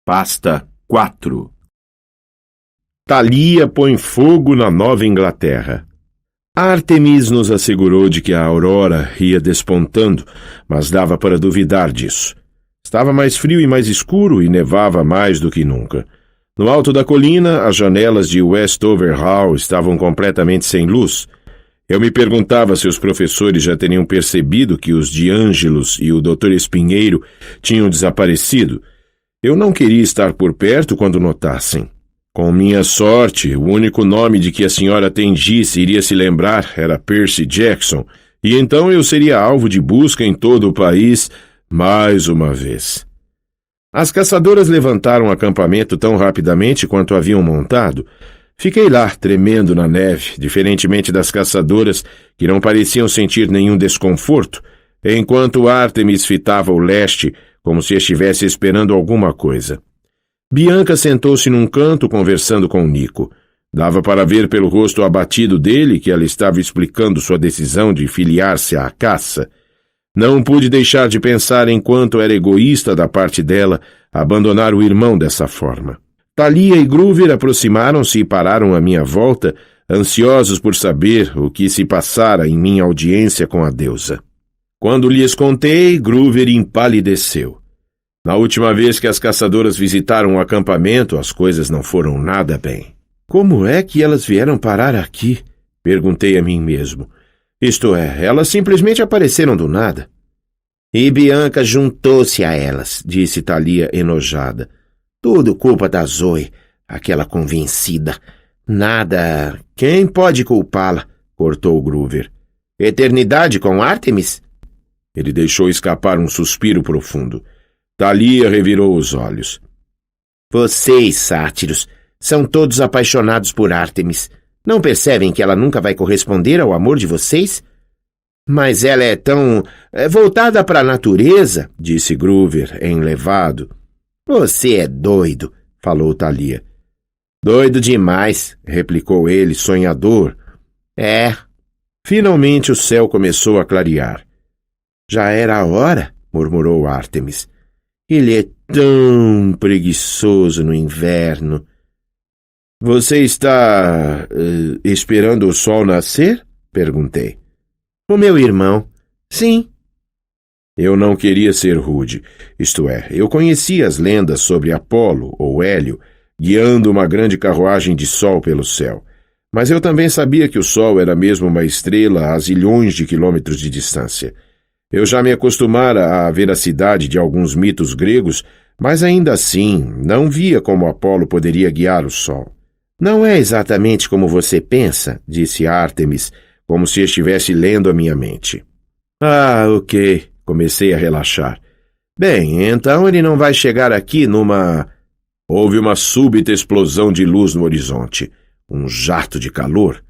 Pasta 4. Thalia põe fogo na Nova Inglaterra. Ártemis nos assegurou de que a aurora ia despontando, mas dava para duvidar disso. Estava mais frio e mais escuro e nevava mais do que nunca. No alto da colina, as janelas de Westover Hall estavam completamente sem luz. Eu me perguntava se os professores já teriam percebido que os D'Angelos e o Dr. Espinheiro tinham desaparecido. Eu não queria estar por perto quando notassem. Com minha sorte, o único nome de que a senhora Tengice iria se lembrar era Percy Jackson, e então eu seria alvo de busca em todo o país mais uma vez. As caçadoras levantaram o acampamento tão rapidamente quanto haviam montado. Fiquei lá, tremendo na neve, diferentemente das caçadoras, que não pareciam sentir nenhum desconforto, enquanto Ártemis fitava o leste, como se estivesse esperando alguma coisa. Bianca sentou-se num canto conversando com Nico. Dava para ver pelo rosto abatido dele que ela estava explicando sua decisão de filiar-se à caça. Não pude deixar de pensar em quanto era egoísta da parte dela abandonar o irmão dessa forma. Thalia e Groover aproximaram-se e pararam à minha volta, ansiosos por saber o que se passara em minha audiência com a deusa. Quando lhes contei, Groover empalideceu. Na última vez que as caçadoras visitaram o acampamento, as coisas não foram nada bem. Como é que elas vieram parar aqui? Perguntei a mim mesmo. Isto é, elas simplesmente apareceram do nada. E Bianca juntou-se a elas, disse Thalia enojada. Tudo culpa da Zoe, aquela convencida. Nada. Quem pode culpá-la? Cortou Groover. Eternidade com Ártemis? Ele deixou escapar um suspiro profundo. Thalia revirou os olhos. Vocês, sátiros, são todos apaixonados por Ártemis. Não percebem que ela nunca vai corresponder ao amor de vocês? Mas ela é tão voltada para a natureza, disse Groover, enlevado. Você é doido, falou Thalia. Doido demais, replicou ele, sonhador. É. Finalmente o céu começou a clarear. Já era a hora, murmurou Ártemis. Ele é tão preguiçoso no inverno. Você está esperando o sol nascer? Perguntei. O meu irmão. Sim. Eu não queria ser rude. Isto é, eu conhecia as lendas sobre Apolo, ou Hélio, guiando uma grande carruagem de sol pelo céu. Mas eu também sabia que o sol era mesmo uma estrela a zilhões de quilômetros de distância. Eu já me acostumara à veracidade de alguns mitos gregos, mas ainda assim não via como Apolo poderia guiar o sol. Não é exatamente como você pensa, disse Ártemis, como se estivesse lendo a minha mente. Ah, ok, comecei a relaxar. Bem, então ele não vai chegar aqui numa... Houve uma súbita explosão de luz no horizonte. Um jato de calor.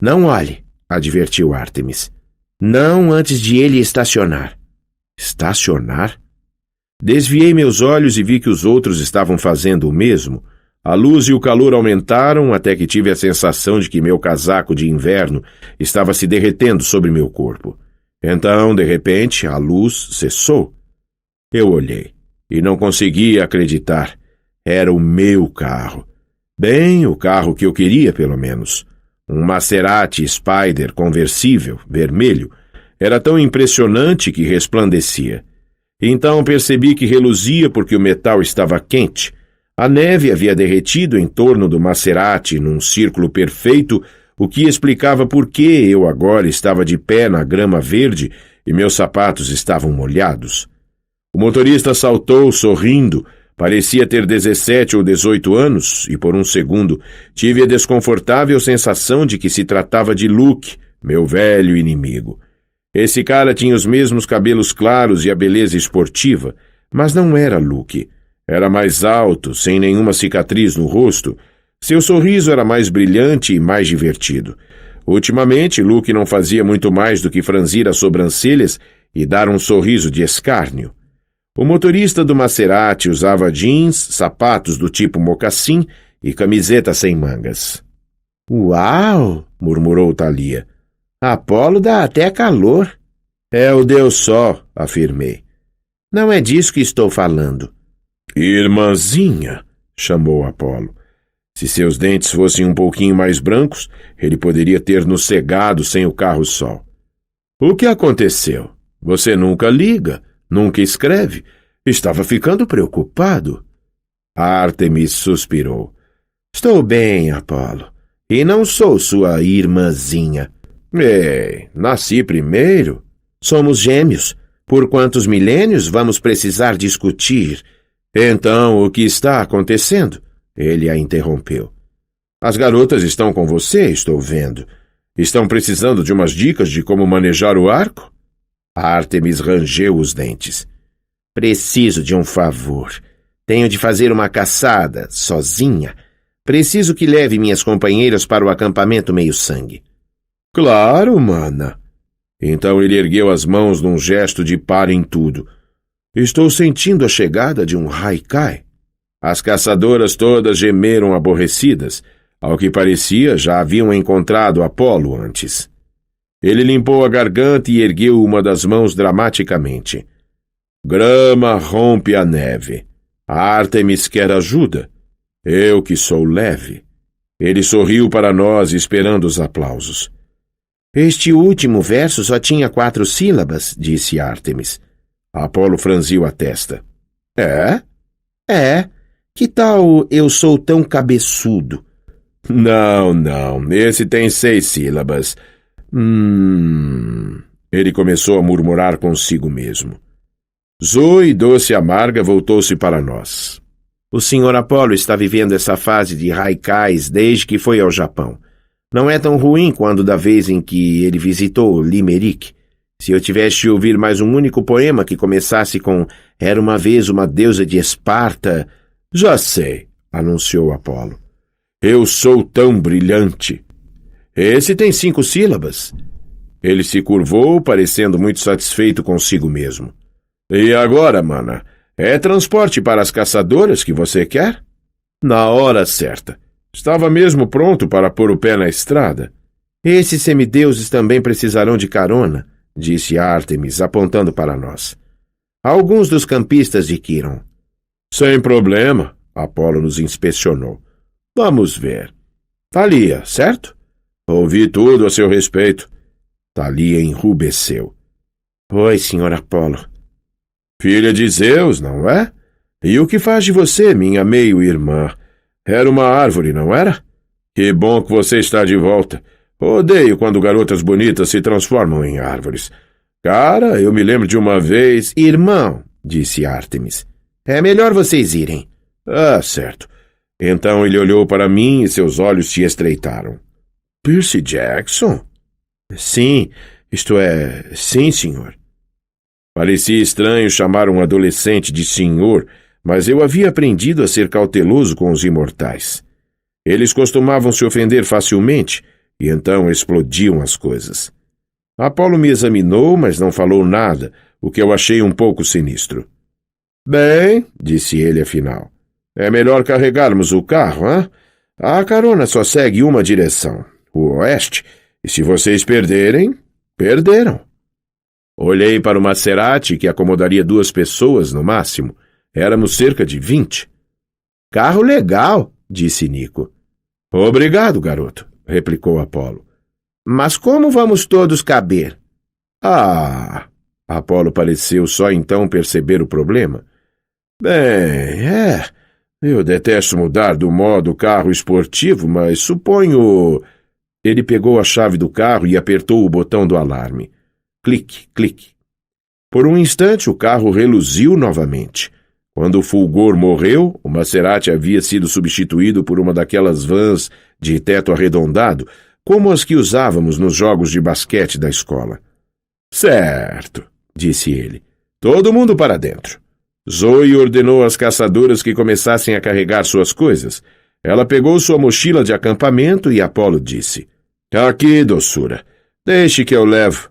Não olhe, advertiu Ártemis. Não antes de ele estacionar. Estacionar? Desviei meus olhos e vi que os outros estavam fazendo o mesmo. A luz e o calor aumentaram até que tive a sensação de que meu casaco de inverno estava se derretendo sobre meu corpo. Então, de repente, a luz cessou. Eu olhei e não conseguia acreditar. Era o meu carro. Bem, o carro que eu queria, pelo menos. Um Maserati Spider conversível, vermelho. Era tão impressionante que resplandecia. Então percebi que reluzia porque o metal estava quente. A neve havia derretido em torno do Maserati num círculo perfeito, o que explicava por que eu agora estava de pé na grama verde e meus sapatos estavam molhados. O motorista saltou, sorrindo. Parecia ter 17 ou 18 anos e, por um segundo, tive a desconfortável sensação de que se tratava de Luke, meu velho inimigo. Esse cara tinha os mesmos cabelos claros e a beleza esportiva, mas não era Luke. Era mais alto, sem nenhuma cicatriz no rosto. Seu sorriso era mais brilhante e mais divertido. Ultimamente, Luke não fazia muito mais do que franzir as sobrancelhas e dar um sorriso de escárnio. O motorista do Maserati usava jeans, sapatos do tipo mocassim e camiseta sem mangas. Uau! Murmurou Thalia. Apolo dá até calor. É o Deus Sol, afirmei. Não é disso que estou falando. Irmãzinha, chamou Apolo. Se seus dentes fossem um pouquinho mais brancos, ele poderia ter nos cegado sem o carro-sol. O que aconteceu? Você nunca liga, nunca escreve. Estava ficando preocupado. Ártemis suspirou. Estou bem, Apolo, e não sou sua irmãzinha. Ei, nasci primeiro. Somos gêmeos. Por quantos milênios vamos precisar discutir? Então, o que está acontecendo? Ele a interrompeu. As garotas estão com você, estou vendo. Estão precisando de umas dicas de como manejar o arco? Ártemis rangeu os dentes. Preciso de um favor. Tenho de fazer uma caçada, sozinha. Preciso que leve minhas companheiras para o acampamento meio-sangue. Claro, mana. Então ele ergueu as mãos num gesto de pare em tudo. Estou sentindo a chegada de um haikai. As caçadoras todas gemeram aborrecidas. Ao que parecia, já haviam encontrado Apolo antes. Ele limpou a garganta e ergueu uma das mãos dramaticamente. Grama rompe a neve. Ártemis quer ajuda. Eu que sou leve. Ele sorriu para nós, esperando os aplausos. Este último verso só tinha 4 sílabas, disse Ártemis. Apolo franziu a testa. É? É. Que tal eu sou tão cabeçudo? Não. Esse tem 6 sílabas. Ele começou a murmurar consigo mesmo. Zoe, doce e amarga, voltou-se para nós. O Sr. Apolo está vivendo essa fase de haikais desde que foi ao Japão. Não é tão ruim quando da vez em que ele visitou Limerick. Se eu tivesse de ouvir mais um único poema que começasse com Era uma vez uma deusa de Esparta... Já sei, anunciou Apolo. Eu sou tão brilhante. Esse tem 5 sílabas. Ele se curvou, parecendo muito satisfeito consigo mesmo. E agora, mana, é transporte para as caçadoras que você quer? Na hora certa. Estava mesmo pronto para pôr o pé na estrada. Esses semideuses também precisarão de carona, disse Ártemis, apontando para nós. Alguns dos campistas de Quiron. Sem problema, Apolo nos inspecionou. Vamos ver. Thalia, certo? Ouvi tudo a seu respeito. Thalia enrubesceu. Oi, Sr. Apolo. Filha de Zeus, não é? E o que faz de você, minha meio-irmã? Era uma árvore, não era? Que bom que você está de volta. Odeio quando garotas bonitas se transformam em árvores. Cara, eu me lembro de uma vez... Irmão, disse Ártemis. É melhor vocês irem. Ah, certo. Então ele olhou para mim e seus olhos se estreitaram. Percy Jackson? Sim, isto é, sim, senhor. Parecia estranho chamar um adolescente de senhor, mas eu havia aprendido a ser cauteloso com os imortais. Eles costumavam se ofender facilmente, e então explodiam as coisas. Apolo me examinou, mas não falou nada, o que eu achei um pouco sinistro. Bem, disse ele afinal, é melhor carregarmos o carro, hã? A carona só segue uma direção, o oeste, e se vocês perderem, perderam. Olhei para o Maserati, que acomodaria 2 pessoas no máximo. Éramos cerca de 20. Carro legal, disse Nico. Obrigado, garoto, replicou Apolo. Mas como vamos todos caber? Apolo pareceu só então perceber o problema. Bem, eu detesto mudar do modo carro esportivo, mas suponho... Ele pegou a chave do carro e apertou o botão do alarme. Clique, clique. Por um instante o carro reluziu novamente. Quando o fulgor morreu, o Maserati havia sido substituído por uma daquelas vans de teto arredondado, como as que usávamos nos jogos de basquete da escola. Certo, disse ele. Todo mundo para dentro. Zoe ordenou às caçadoras que começassem a carregar suas coisas. Ela pegou sua mochila de acampamento e Apolo disse, Aqui, doçura, deixe que eu levo.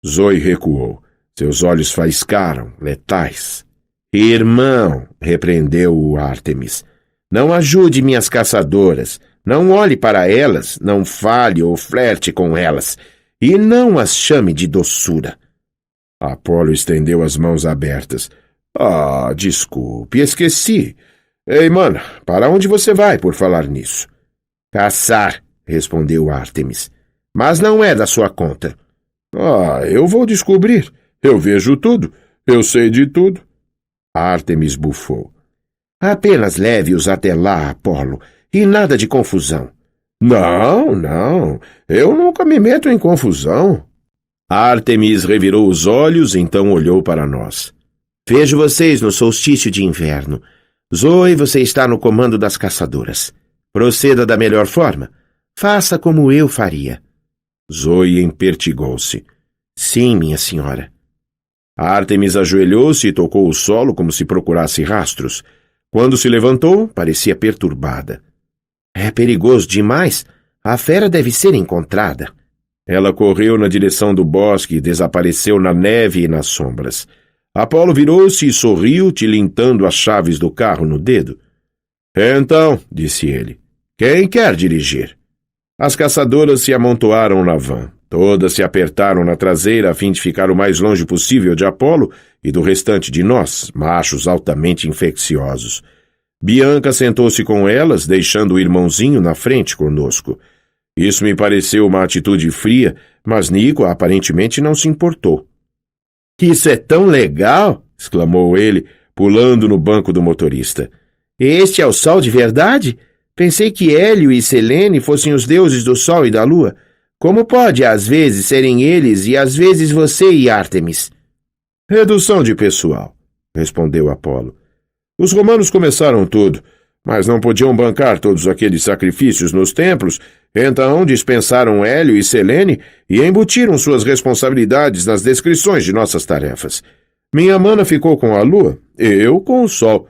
Zoe recuou. Seus olhos faiscaram, letais. Irmão, repreendeu-o Ártemis, não ajude minhas caçadoras. Não olhe para elas, não fale ou flerte com elas, e não as chame de doçura. Apolo estendeu as mãos abertas. Ah, desculpe, esqueci. Ei, mana, para onde você vai por falar nisso? Caçar, respondeu Ártemis. Mas não é da sua conta. Ah, eu vou descobrir. Eu vejo tudo. Eu sei de tudo. Ártemis bufou. Apenas leve-os até lá, Apolo, e nada de confusão. Não, não, eu nunca me meto em confusão. Ártemis revirou os olhos, então olhou para nós. Vejo vocês no solstício de inverno. Zoe, você está no comando das caçadoras. Proceda da melhor forma. Faça como eu faria. Zoe empertigou-se. Sim, minha senhora. Ártemis ajoelhou-se e tocou o solo como se procurasse rastros. Quando se levantou, parecia perturbada. É perigoso demais. A fera deve ser encontrada. Ela correu na direção do bosque e desapareceu na neve e nas sombras. Apolo virou-se e sorriu, tilintando as chaves do carro no dedo. Então, disse ele, quem quer dirigir? As caçadoras se amontoaram na van. Todas se apertaram na traseira a fim de ficar o mais longe possível de Apolo e do restante de nós, machos altamente infecciosos. Bianca sentou-se com elas, deixando o irmãozinho na frente conosco. Isso me pareceu uma atitude fria, mas Nico aparentemente não se importou. Isso é tão legal! Exclamou ele, pulando no banco do motorista. Este é o sol de verdade? Pensei que Hélio e Selene fossem os deuses do sol e da lua. Como pode, às vezes, serem eles e às vezes você e Ártemis? Redução de pessoal, respondeu Apolo. Os romanos começaram tudo, mas não podiam bancar todos aqueles sacrifícios nos templos, então dispensaram Hélio e Selene e embutiram suas responsabilidades nas descrições de nossas tarefas. Minha mana ficou com a lua, eu com o sol.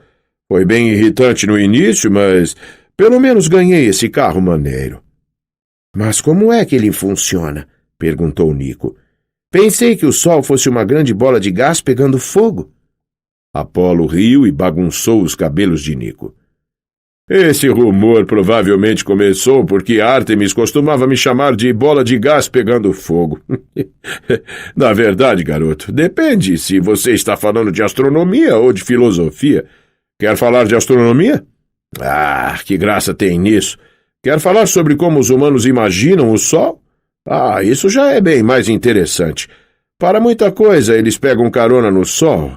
Foi bem irritante no início, mas pelo menos ganhei esse carro maneiro. Mas como é que ele funciona? Perguntou Nico. Pensei que o sol fosse uma grande bola de gás pegando fogo. Apolo riu e bagunçou os cabelos de Nico. Esse rumor provavelmente começou porque Ártemis costumava me chamar de bola de gás pegando fogo. Na verdade, garoto, depende se você está falando de astronomia ou de filosofia. Quer falar de astronomia? Ah, que graça tem nisso. Quer falar sobre como os humanos imaginam o Sol? Ah, isso já é bem mais interessante. Para muita coisa, eles pegam carona no Sol.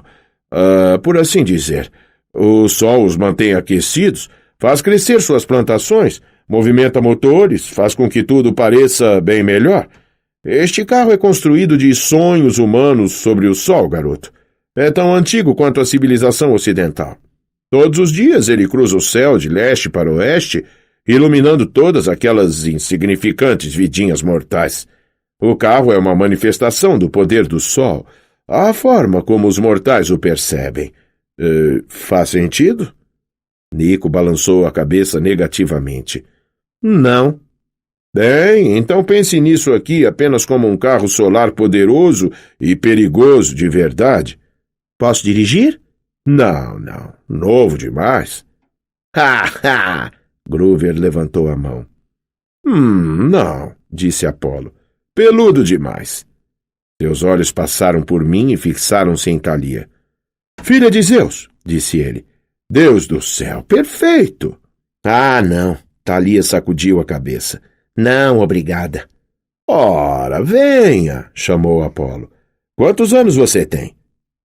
Por assim dizer. O Sol os mantém aquecidos, faz crescer suas plantações, movimenta motores, faz com que tudo pareça bem melhor. Este carro é construído de sonhos humanos sobre o Sol, garoto. É tão antigo quanto a civilização ocidental. Todos os dias ele cruza o céu de leste para oeste, iluminando todas aquelas insignificantes vidinhas mortais. O carro é uma manifestação do poder do Sol, a forma como os mortais o percebem. Faz sentido? Nico balançou a cabeça negativamente. Não. Bem, então pense nisso aqui apenas como um carro solar poderoso e perigoso de verdade. Posso dirigir? Não, não. Novo demais. Ha! Groover levantou a mão. Não, disse Apolo. Peludo demais. Seus olhos passaram por mim e fixaram-se em Thalia. Filha de Zeus, disse ele. Deus do céu, perfeito. Ah, não. Thalia sacudiu a cabeça. Não, obrigada. Ora, venha, chamou Apolo. Quantos anos você tem?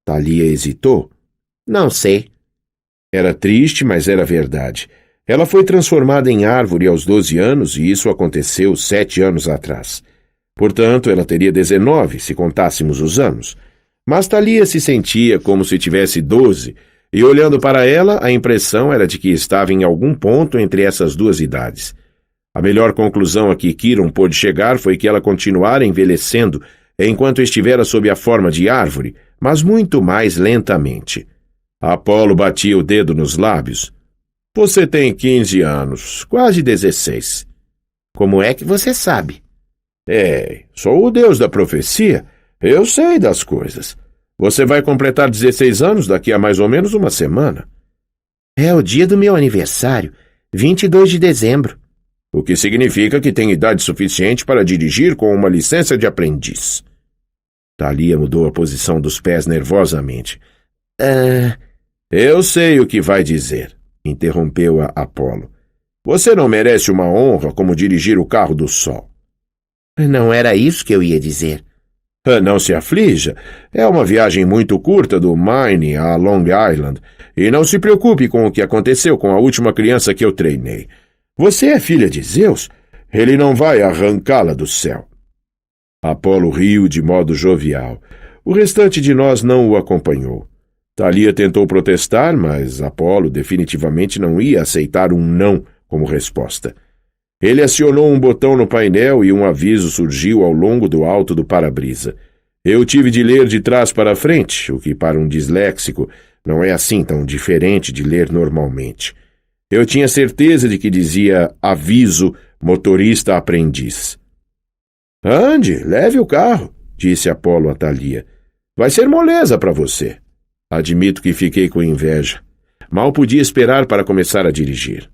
Thalia hesitou. Não sei. Era triste, mas era verdade. Ela foi transformada em árvore aos 12 anos e isso aconteceu 7 anos atrás. Portanto, ela teria 19, se contássemos os anos. Mas Thalia se sentia como se tivesse 12, e olhando para ela, a impressão era de que estava em algum ponto entre essas duas idades. A melhor conclusão a que Quiron pôde chegar foi que ela continuara envelhecendo enquanto estivera sob a forma de árvore, mas muito mais lentamente. Apolo batia o dedo nos lábios. Você tem 15 anos, quase 16. Como é que você sabe? Sou o deus da profecia. Eu sei das coisas. Você vai completar 16 anos daqui a mais ou menos uma semana. É o dia do meu aniversário, 22 de dezembro. O que significa que tem idade suficiente para dirigir com uma licença de aprendiz. Thalia mudou a posição dos pés nervosamente. Eu sei o que vai dizer, interrompeu-a Apolo. Você não merece uma honra como dirigir o carro do Sol. Não era isso que eu ia dizer. Não se aflija. É uma viagem muito curta do Maine a Long Island. E não se preocupe com o que aconteceu com a última criança que eu treinei. Você é filha de Zeus? Ele não vai arrancá-la do céu. Apolo riu de modo jovial. O restante de nós não o acompanhou. Thalia tentou protestar, mas Apolo definitivamente não ia aceitar um não como resposta. Ele acionou um botão no painel e um aviso surgiu ao longo do alto do para-brisa. Eu tive de ler de trás para frente, o que para um disléxico não é assim tão diferente de ler normalmente. Eu tinha certeza de que dizia aviso motorista aprendiz. Ande, leve o carro, disse Apolo a Thalia. Vai ser moleza para você. Admito que fiquei com inveja. Mal podia esperar para começar a dirigir.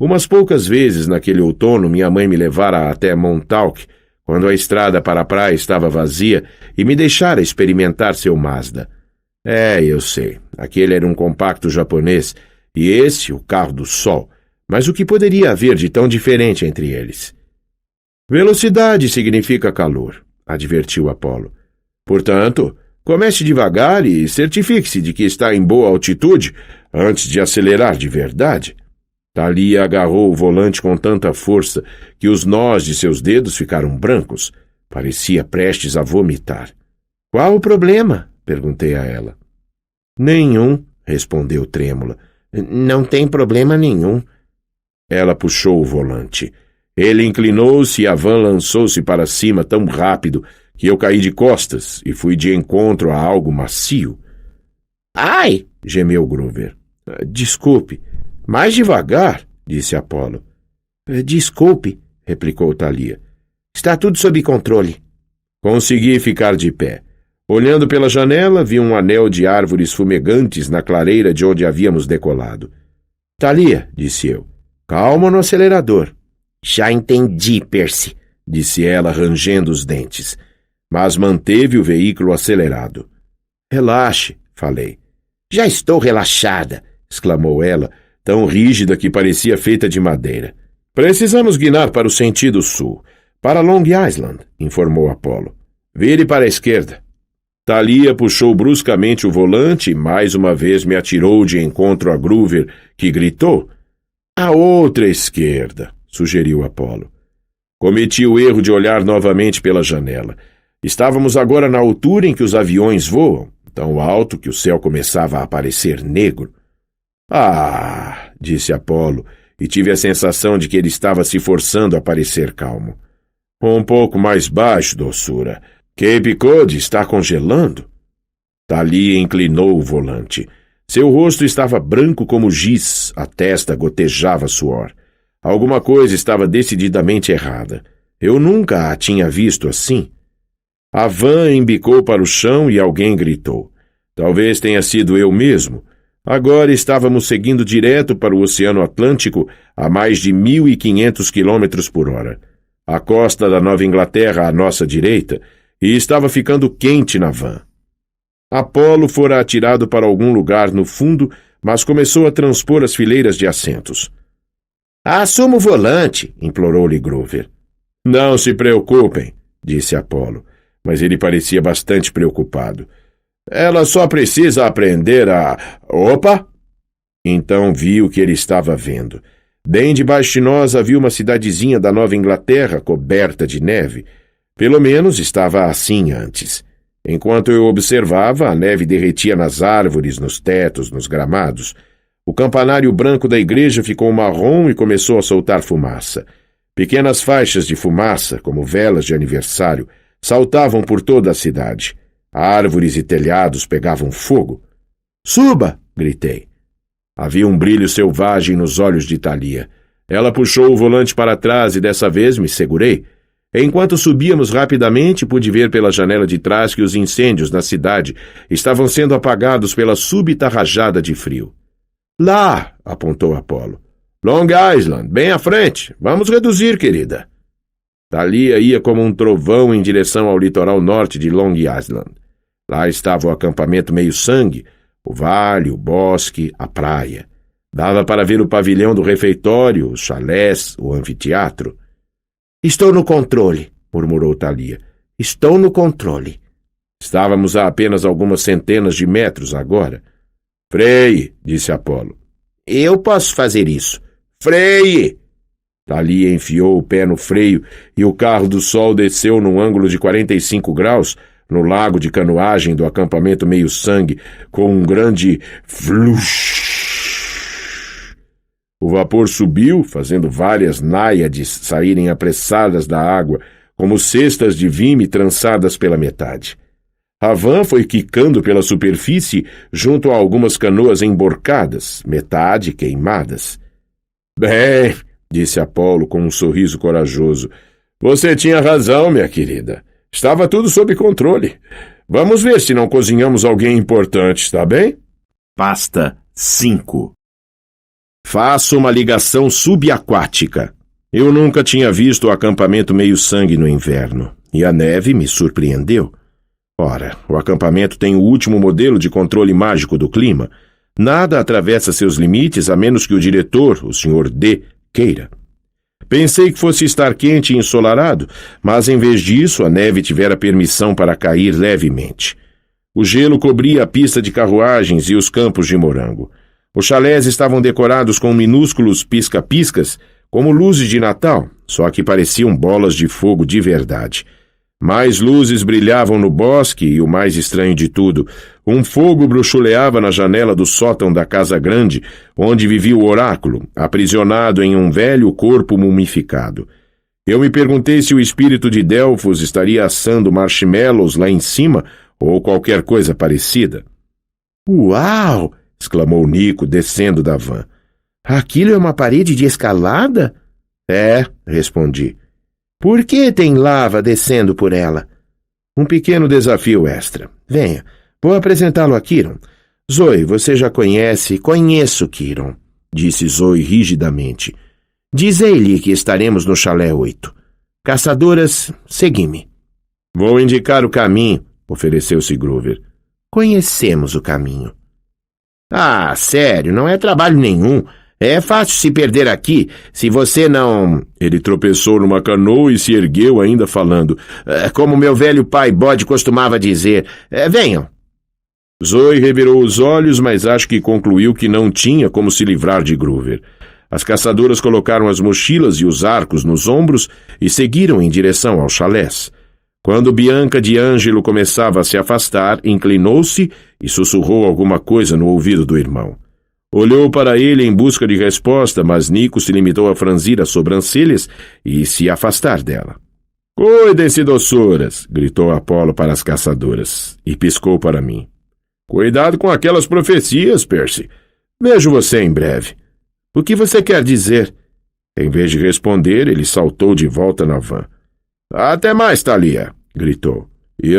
Umas poucas vezes naquele outono minha mãe me levara até Montauk, quando a estrada para a praia estava vazia, e me deixara experimentar seu Mazda. Eu sei, aquele era um compacto japonês, e esse o carro do Sol, mas o que poderia haver de tão diferente entre eles? Velocidade significa calor, advertiu Apolo. Portanto, comece devagar e certifique-se de que está em boa altitude antes de acelerar de verdade. Thalia agarrou o volante com tanta força que os nós de seus dedos ficaram brancos. Parecia prestes a vomitar. Qual o problema? Perguntei a ela. Nenhum, respondeu trêmula. Não tem problema nenhum. Ela puxou o volante. Ele inclinou-se e a van lançou-se para cima tão rápido que eu caí de costas e fui de encontro a algo macio. Ai! Gemeu Groover. Desculpe. Mais devagar, disse Apolo. Desculpe, replicou Thalia. Está tudo sob controle. Consegui ficar de pé. Olhando pela janela, vi um anel de árvores fumegantes na clareira de onde havíamos decolado. Thalia, disse eu, calma no acelerador. Já entendi, Percy, disse ela, rangendo os dentes, mas manteve o veículo acelerado. Relaxe, falei. Já estou relaxada, exclamou ela, tão rígida que parecia feita de madeira. Precisamos guinar para o sentido sul, para Long Island, informou Apolo. Vire para a esquerda. Thalia puxou bruscamente o volante e mais uma vez me atirou de encontro a Groover, que gritou. A outra esquerda, sugeriu Apolo. Cometi o erro de olhar novamente pela janela. Estávamos agora na altura em que os aviões voam, tão alto que o céu começava a aparecer negro. Ah, disse Apolo, e tive a sensação de que ele estava se forçando a parecer calmo. Um pouco mais baixo, doçura. Cape Cod está congelando. Thalia inclinou o volante. Seu rosto estava branco como giz, a testa gotejava suor. Alguma coisa estava decididamente errada. Eu nunca a tinha visto assim. A van embicou para o chão e alguém gritou. Talvez tenha sido eu mesmo. Agora estávamos seguindo direto para o Oceano Atlântico a mais de 1.500 km por hora. A costa da Nova Inglaterra à nossa direita, e estava ficando quente na van. Apolo fora atirado para algum lugar no fundo, mas começou a transpor as fileiras de assentos. Assuma o volante, implorou-lhe Groover. Não se preocupem, disse Apolo, mas ele parecia bastante preocupado. Ela só precisa aprender a... Opa! Então vi o que ele estava vendo. Bem debaixo de nós havia uma cidadezinha da Nova Inglaterra coberta de neve. Pelo menos estava assim antes. Enquanto eu observava, a neve derretia nas árvores, nos tetos, nos gramados. O campanário branco da igreja ficou marrom e começou a soltar fumaça. Pequenas faixas de fumaça, como velas de aniversário, saltavam por toda a cidade. Árvores e telhados pegavam fogo. Suba! Gritei. Havia um brilho selvagem nos olhos de Thalia. Ela puxou o volante para trás e dessa vez me segurei. Enquanto subíamos rapidamente, pude ver pela janela de trás que os incêndios na cidade estavam sendo apagados pela súbita rajada de frio. Lá! Apontou Apolo. Long Island, bem à frente. Vamos reduzir, querida. Thalia ia como um trovão em direção ao litoral norte de Long Island. Lá estava o acampamento meio-sangue, O vale, o bosque, a praia. Dava para ver o pavilhão do refeitório, os chalés, o anfiteatro. Estou no controle, murmurou Thalia. Estou no controle. Estávamos a apenas algumas centenas de metros agora. Freie, disse Apolo. Eu posso fazer isso. Freie! Thalia enfiou o pé no freio e o carro do sol desceu num ângulo de 45 graus no lago de canoagem do acampamento Meio-Sangue com um grande flush. O vapor subiu, fazendo várias náiades saírem apressadas da água, como cestas de vime trançadas pela metade. A van foi quicando pela superfície junto a algumas canoas emborcadas, metade queimadas. Bem, disse Apolo com um sorriso corajoso, você tinha razão, minha querida. Estava tudo sob controle. Vamos ver se não cozinhamos alguém importante, está bem? Pasta 5. Faço uma ligação subaquática. Eu nunca tinha visto o acampamento Meio-Sangue no inverno, e a neve me surpreendeu. Ora, o acampamento tem o último modelo de controle mágico do clima. Nada atravessa seus limites a menos que o diretor, o Sr. D, queira. Pensei que fosse estar quente e ensolarado, mas em vez disso a neve tivera permissão para cair levemente. O gelo cobria a pista de carruagens e os campos de morango. Os chalés estavam decorados com minúsculos pisca-piscas, como luzes de Natal, só que pareciam bolas de fogo de verdade. Mais luzes brilhavam no bosque e, o mais estranho de tudo, um fogo bruxuleava na janela do sótão da casa grande, onde vivia o oráculo, aprisionado em um velho corpo mumificado. Eu me perguntei se o espírito de Delfos estaria assando marshmallows lá em cima ou qualquer coisa parecida. Uau! Exclamou Nico, descendo da van. Aquilo é uma parede de escalada? É, respondi. Por que tem lava descendo por ela? Um pequeno desafio extra. Venha, vou apresentá-lo a Kiron. Zoe, você já conhece? Conheço Kiron, disse Zoe rigidamente. Diz-lhe que estaremos no chalé 8. Caçadoras, segui-me. Vou indicar o caminho, ofereceu-se Groover. Conhecemos o caminho. Ah, sério, não é trabalho nenhum. É fácil se perder aqui, se você não... Ele tropeçou numa canoa e se ergueu ainda falando. Como meu velho pai bode costumava dizer. Venham. Zoe revirou os olhos, mas acho que concluiu que não tinha como se livrar de Groover. As caçadoras colocaram as mochilas e os arcos nos ombros e seguiram em direção aos chalés. Quando Bianca de Ângelo começava a se afastar, inclinou-se e sussurrou alguma coisa no ouvido do irmão. Olhou para ele em busca de resposta, mas Nico se limitou a franzir as sobrancelhas e se afastar dela. Cuidem-se, doçuras! Gritou Apolo para as caçadoras e piscou para mim. Cuidado com aquelas profecias, Percy. Vejo você em breve. O que você quer dizer? Em vez de responder, ele saltou de volta na van. Até mais, Thalia! Gritou. E,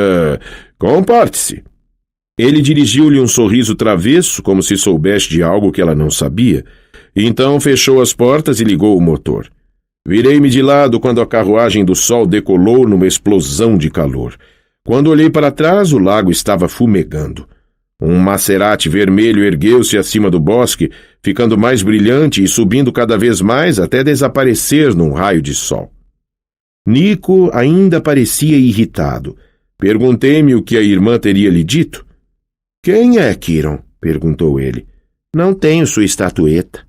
comporte-se! Ele dirigiu-lhe um sorriso travesso, como se soubesse de algo que ela não sabia. Então fechou as portas e ligou o motor. Virei-me de lado quando a carruagem do sol decolou numa explosão de calor. Quando olhei para trás, o lago estava fumegando. Um Maserati vermelho ergueu-se acima do bosque, ficando mais brilhante e subindo cada vez mais até desaparecer num raio de sol. Nico ainda parecia irritado. Perguntei-me o que a irmã teria lhe dito. Quem é Kiron? Perguntou ele. Não tenho sua estatueta.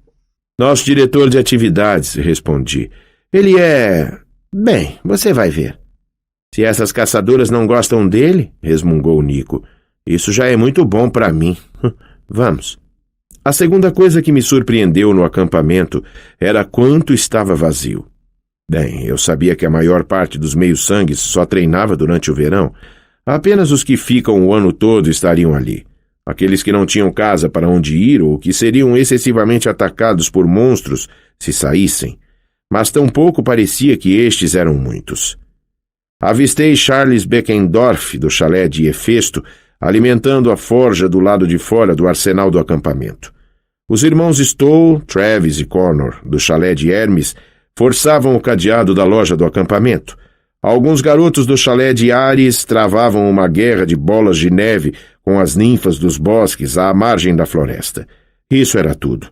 Nosso diretor de atividades, respondi. Ele é... Bem, você vai ver. Se essas caçadoras não gostam dele, resmungou Nico, isso já é muito bom para mim. Vamos. A segunda coisa que me surpreendeu no acampamento era quanto estava vazio. Bem, eu sabia que a maior parte dos meio-sangues só treinava durante o verão. Apenas os que ficam o ano todo estariam ali. Aqueles que não tinham casa para onde ir ou que seriam excessivamente atacados por monstros se saíssem. Mas tampouco parecia que estes eram muitos. Avistei Charles Beckendorf, do chalé de Hefesto, alimentando a forja do lado de fora do arsenal do acampamento. Os irmãos Stowe, Travis e Connor, do chalé de Hermes, forçavam o cadeado da loja do acampamento. Alguns garotos do chalé de Ares travavam uma guerra de bolas de neve com as ninfas dos bosques à margem da floresta. Isso era tudo.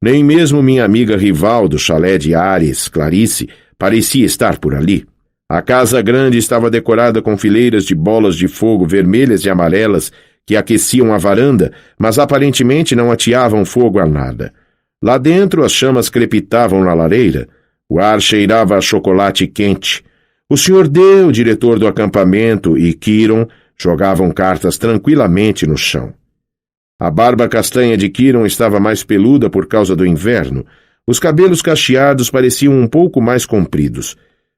Nem mesmo minha amiga rival do chalé de Ares, Clarice, parecia estar por ali. A casa grande estava decorada com fileiras de bolas de fogo vermelhas e amarelas que aqueciam a varanda, mas aparentemente não ateavam fogo a nada. Lá dentro as chamas crepitavam na lareira. O ar cheirava a chocolate quente. O Sr. D, o diretor do acampamento, e Kiron jogavam cartas tranquilamente no chão. A barba castanha de Kiron estava mais peluda por causa do inverno. Os cabelos cacheados pareciam um pouco mais compridos.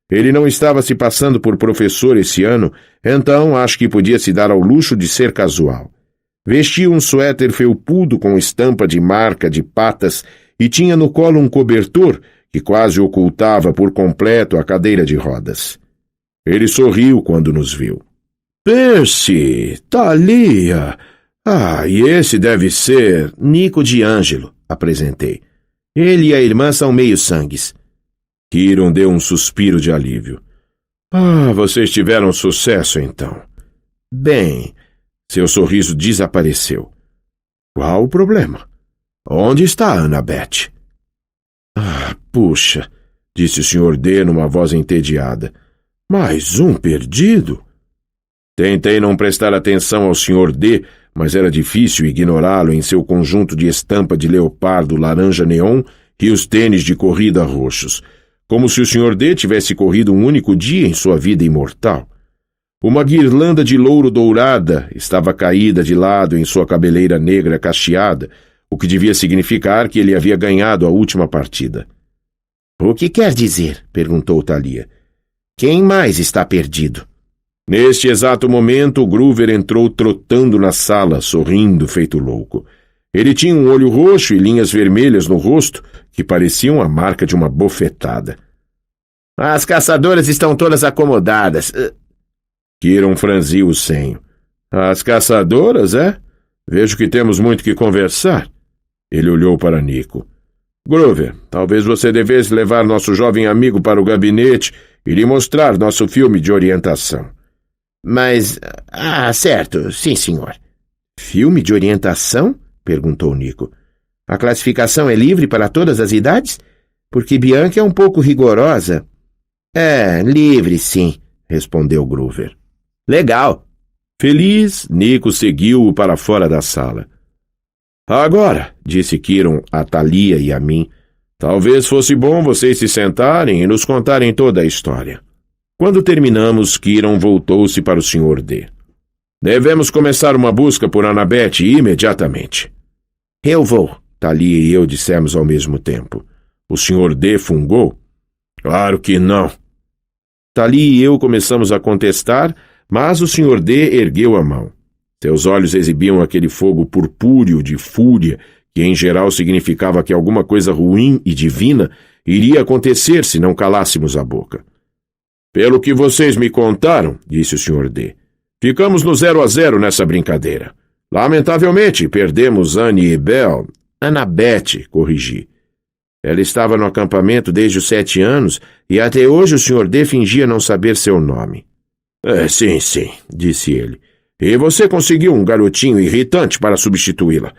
Ele não estava se passando por professor esse ano, então acho que podia se dar ao luxo de ser casual. Vestia um suéter felpudo com estampa de marca de patas e tinha no colo um cobertor que quase ocultava por completo a cadeira de rodas. Ele sorriu quando nos viu. Percy, Thalia. E esse deve ser Nico de Ângelo, apresentei. Ele e a irmã são meio-sangues. Kiron deu um suspiro de alívio. Vocês tiveram sucesso, então. Bem, seu sorriso desapareceu. Qual o problema? Onde está a Annabeth? Puxa, disse o Sr. D numa voz entediada. Mais um perdido? Tentei não prestar atenção ao Sr. D, mas era difícil ignorá-lo em seu conjunto de estampa de leopardo laranja neon e os tênis de corrida roxos, como se o Sr. D tivesse corrido um único dia em sua vida imortal. Uma guirlanda de louro dourada estava caída de lado em sua cabeleira negra cacheada, o que devia significar que ele havia ganhado a última partida. O que quer dizer? Perguntou Thalia. Quem mais está perdido? Neste exato momento, Groover entrou trotando na sala, sorrindo feito louco. Ele tinha um olho roxo e linhas vermelhas no rosto, que pareciam a marca de uma bofetada. As caçadoras estão todas acomodadas. Kiron franziu o senho. As caçadoras, é? Vejo que temos muito que conversar. Ele olhou para Nico. Groover, talvez você devesse levar nosso jovem amigo para o gabinete e lhe mostrar nosso filme de orientação. Mas... certo, sim, senhor. Filme de orientação? Perguntou Nico. A classificação é livre para todas as idades? Porque Bianca é um pouco rigorosa. Livre, sim, respondeu Groover. Legal. Feliz, Nico seguiu-o para fora da sala. Agora, disse Kiron a Thalia e a mim, talvez fosse bom vocês se sentarem e nos contarem toda a história. Quando terminamos, Kiron voltou-se para o Sr. D. Devemos começar uma busca por Annabeth imediatamente. Eu vou, Thalia e eu dissemos ao mesmo tempo. O Sr. D fungou? Claro que não. Thalia e eu começamos a contestar, mas o Sr. D ergueu a mão. Seus olhos exibiam aquele fogo purpúreo de fúria, que em geral significava que alguma coisa ruim e divina iria acontecer se não calássemos a boca. Pelo que vocês me contaram, disse o Sr. D, ficamos no 0-0 nessa brincadeira. Lamentavelmente, perdemos Annie e Belle. Annabeth, corrigi. Ela estava no acampamento desde os 7 anos e até hoje o Sr. D fingia não saber seu nome. Sim, disse ele. E você conseguiu um garotinho irritante para substituí-la.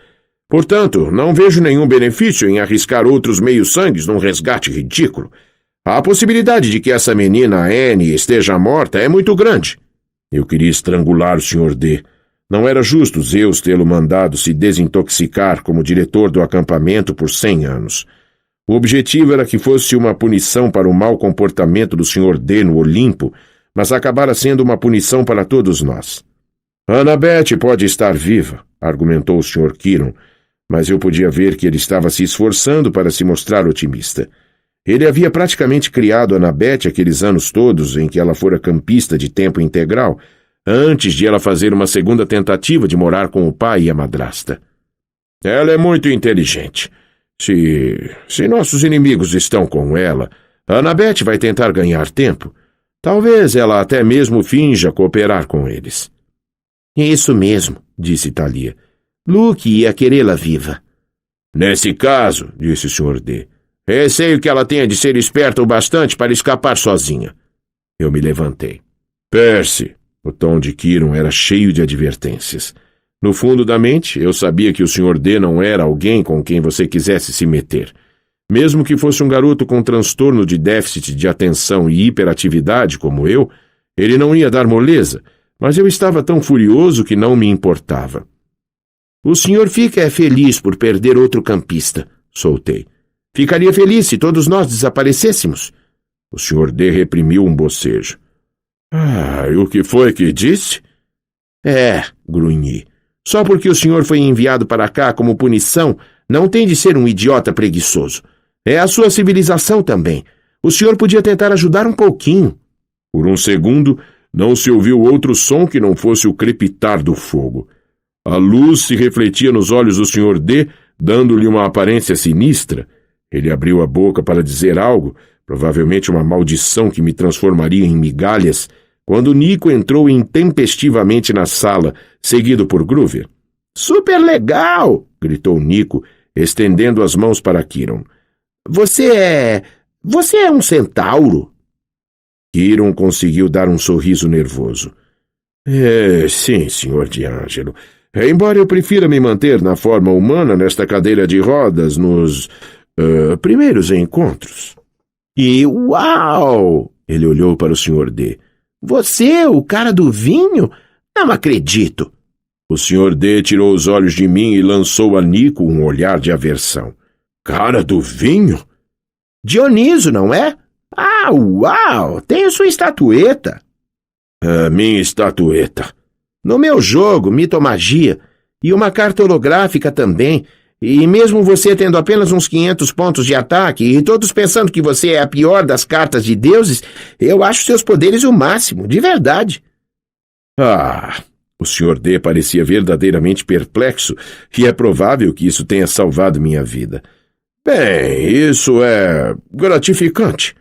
Portanto, não vejo nenhum benefício em arriscar outros meio-sangues num resgate ridículo. A possibilidade de que essa menina Annie esteja morta é muito grande. Eu queria estrangular o Sr. D. Não era justo Zeus tê-lo mandado se desintoxicar como diretor do acampamento por 100 anos. O objetivo era que fosse uma punição para o mau comportamento do Sr. D no Olimpo, mas acabara sendo uma punição para todos nós. Annabeth pode estar viva, argumentou o Sr. Kiron, mas eu podia ver que ele estava se esforçando para se mostrar otimista. Ele havia praticamente criado Annabeth aqueles anos todos em que ela fora campista de tempo integral, antes de ela fazer uma segunda tentativa de morar com o pai e a madrasta. Ela é muito inteligente. Se nossos inimigos estão com ela, Annabeth vai tentar ganhar tempo. Talvez ela até mesmo finja cooperar com eles. Isso mesmo, disse Thalia. Luke ia querê-la viva. Nesse caso, disse o Sr. D, receio que ela tenha de ser esperta o bastante para escapar sozinha. Eu me levantei. Percy, o tom de Kiron era cheio de advertências. No fundo da mente, eu sabia que o Sr. D não era alguém com quem você quisesse se meter. Mesmo que fosse um garoto com transtorno de déficit de atenção e hiperatividade como eu, ele não ia dar moleza, mas eu estava tão furioso que não me importava. O senhor fica feliz por perder outro campista, soltei. Ficaria feliz se todos nós desaparecêssemos. O Sr. D reprimiu um bocejo. E o que foi que disse? Grunhi. Só porque o senhor foi enviado para cá como punição, não tem de ser um idiota preguiçoso. É a sua civilização também. O senhor podia tentar ajudar um pouquinho. Por um segundo, não se ouviu outro som que não fosse o crepitar do fogo. A luz se refletia nos olhos do Sr. D, dando-lhe uma aparência sinistra. Ele abriu a boca para dizer algo, provavelmente uma maldição que me transformaria em migalhas, quando Nico entrou intempestivamente na sala, seguido por Groover. Super legal! Gritou Nico, estendendo as mãos para Kiron. Você é um centauro? Kiron conseguiu dar um sorriso nervoso. Sim, Sr. D'Angelo. Embora eu prefira me manter na forma humana nesta cadeira de rodas nos primeiros encontros. E uau! Ele olhou para o Sr. D. Você, o cara do vinho? Não acredito. O Sr. D tirou os olhos de mim e lançou a Nico um olhar de aversão. Cara do vinho? Dioniso, não é? Uau! Tenho sua estatueta. Minha estatueta. No meu jogo, mitomagia. E uma carta holográfica também. E mesmo você tendo apenas uns 500 pontos de ataque e todos pensando que você é a pior das cartas de deuses, eu acho seus poderes o máximo, de verdade. O Sr. D parecia verdadeiramente perplexo e é provável que isso tenha salvado minha vida. Bem, isso é gratificante.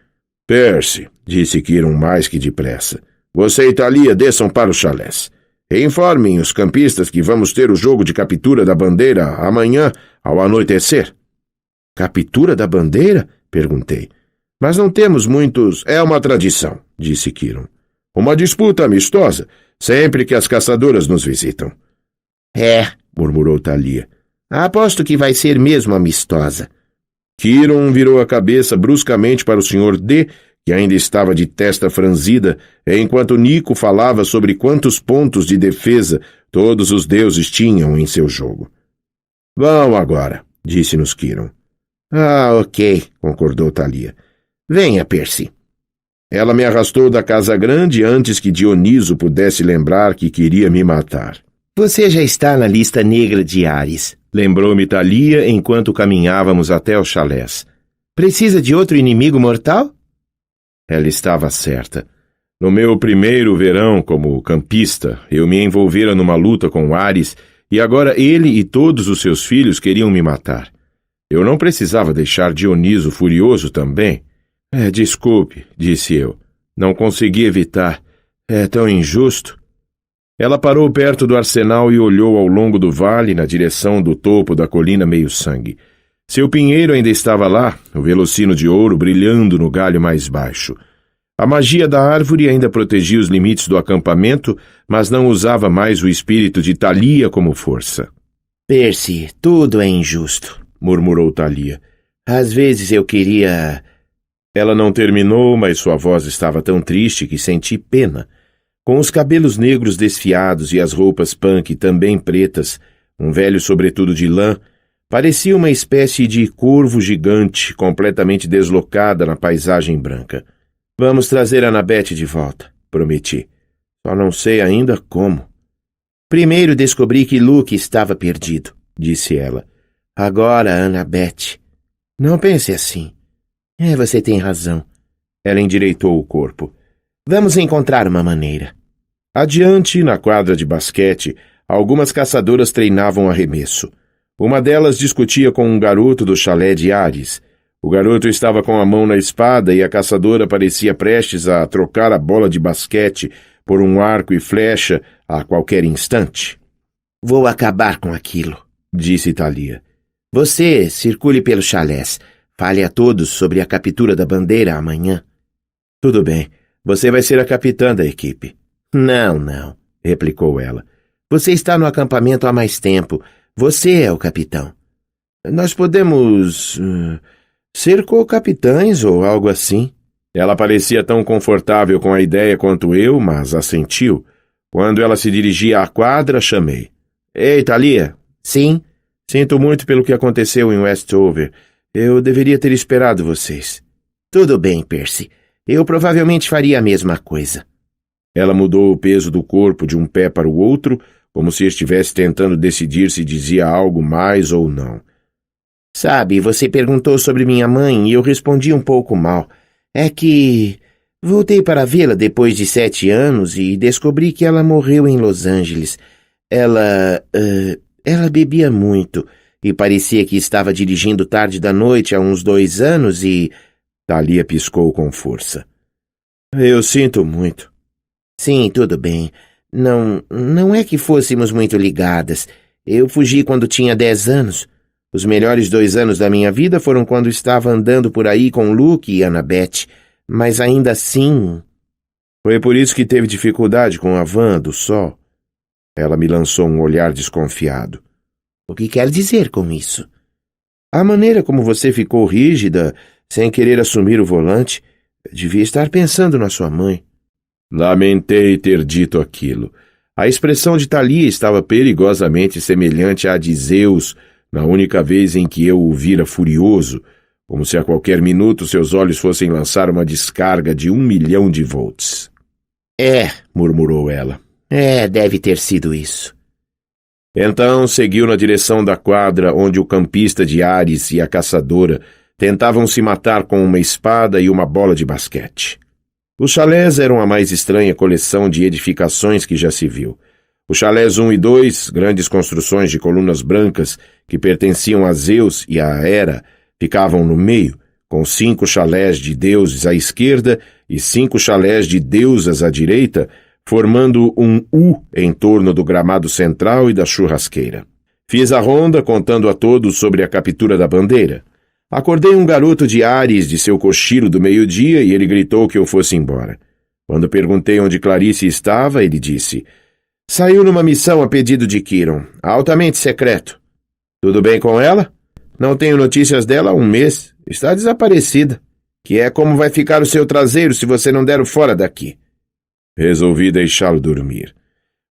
Percy, disse Kiron mais que depressa, você e Thalia desçam para os chalés. Informem os campistas que vamos ter o jogo de captura da bandeira amanhã, ao anoitecer. Captura da bandeira? Perguntei. Mas não temos muitos... É uma tradição, disse Kiron. Uma disputa amistosa, sempre que as caçadoras nos visitam. Murmurou Thalia. Aposto que vai ser mesmo amistosa. Kiron virou a cabeça bruscamente para o Sr. D, que ainda estava de testa franzida, enquanto Nico falava sobre quantos pontos de defesa todos os deuses tinham em seu jogo. Vão agora, disse-nos Kiron. Ok, concordou Thalia. Venha, Percy. Ela me arrastou da casa grande antes que Dioniso pudesse lembrar que queria me matar. Você já está na lista negra de Ares, lembrou-me Thalia enquanto caminhávamos até os chalés. Precisa de outro inimigo mortal? Ela estava certa. No meu primeiro verão como campista, eu me envolvera numa luta com Ares e agora ele e todos os seus filhos queriam me matar. Eu não precisava deixar Dioniso furioso também. Desculpe, disse eu. Não consegui evitar. É tão injusto. Ela parou perto do arsenal e olhou ao longo do vale na direção do topo da colina meio-sangue. Seu pinheiro ainda estava lá, o velocino de ouro brilhando no galho mais baixo. A magia da árvore ainda protegia os limites do acampamento, mas não usava mais o espírito de Thalia como força. Percy, tudo é injusto, murmurou Thalia. Às vezes eu queria... Ela não terminou, mas sua voz estava tão triste que senti pena. Com os cabelos negros desfiados e as roupas punk também pretas, um velho sobretudo de lã, parecia uma espécie de corvo gigante completamente deslocada na paisagem branca. Vamos trazer Annabeth de volta, prometi. Só não sei ainda como. Primeiro descobri que Luke estava perdido, disse ela. Agora, Annabeth. Não pense assim. Você tem razão. Ela endireitou o corpo. Vamos encontrar uma maneira. Adiante, na quadra de basquete, algumas caçadoras treinavam arremesso. Uma delas discutia com um garoto do chalé de Ares. O garoto estava com a mão na espada e a caçadora parecia prestes a trocar a bola de basquete por um arco e flecha a qualquer instante. Vou acabar com aquilo, disse Thalia. Você circule pelos chalés. Fale a todos sobre a captura da bandeira amanhã. Tudo bem. Você vai ser a capitã da equipe. Não, replicou ela. Você está no acampamento há mais tempo. Você é o capitão. Nós podemos ser co-capitães ou algo assim. Ela parecia tão confortável com a ideia quanto eu, mas assentiu. Quando ela se dirigia à quadra, chamei. Ei, Thalia. Sim? Sinto muito pelo que aconteceu em Westover. Eu deveria ter esperado vocês. Tudo bem, Percy. Eu provavelmente faria a mesma coisa. Ela mudou o peso do corpo de um pé para o outro, como se estivesse tentando decidir se dizia algo mais ou não. Sabe, você perguntou sobre minha mãe e eu respondi um pouco mal. É que voltei para vê-la depois de 7 anos e descobri que ela morreu em Los Angeles. Ela bebia muito e parecia que estava dirigindo tarde da noite há uns 2 anos e... Thalia piscou com força. Eu sinto muito. Sim, tudo bem. Não é que fôssemos muito ligadas. Eu fugi quando tinha 10 anos. Os melhores 2 anos da minha vida foram quando estava andando por aí com Luke e Annabeth, mas ainda assim... Foi por isso que teve dificuldade com a van do sol. Ela me lançou um olhar desconfiado. O que quer dizer com isso? A maneira como você ficou rígida, sem querer assumir o volante, devia estar pensando na sua mãe. Lamentei ter dito aquilo. A expressão de Thalia estava perigosamente semelhante à de Zeus, na única vez em que eu o vira furioso, como se a qualquer minuto seus olhos fossem lançar uma descarga de 1 milhão de volts. Murmurou ela. Deve ter sido isso. Então seguiu na direção da quadra onde o campista de Ares e a caçadora tentavam se matar com uma espada e uma bola de basquete. Os chalés eram a mais estranha coleção de edificações que já se viu. Os chalés 1 e 2, grandes construções de colunas brancas que pertenciam a Zeus e a Hera, ficavam no meio, com 5 chalés de deuses à esquerda e 5 chalés de deusas à direita, formando um U em torno do gramado central e da churrasqueira. Fiz a ronda contando a todos sobre a captura da bandeira. Acordei um garoto de Ares de seu cochilo do meio-dia e ele gritou que eu fosse embora. Quando perguntei onde Clarice estava, ele disse: saiu numa missão a pedido de Kiron, altamente secreto. Tudo bem com ela? Não tenho notícias dela há 1 mês. Está desaparecida. Que é como vai ficar o seu traseiro se você não der o fora daqui. Resolvi deixá-lo dormir.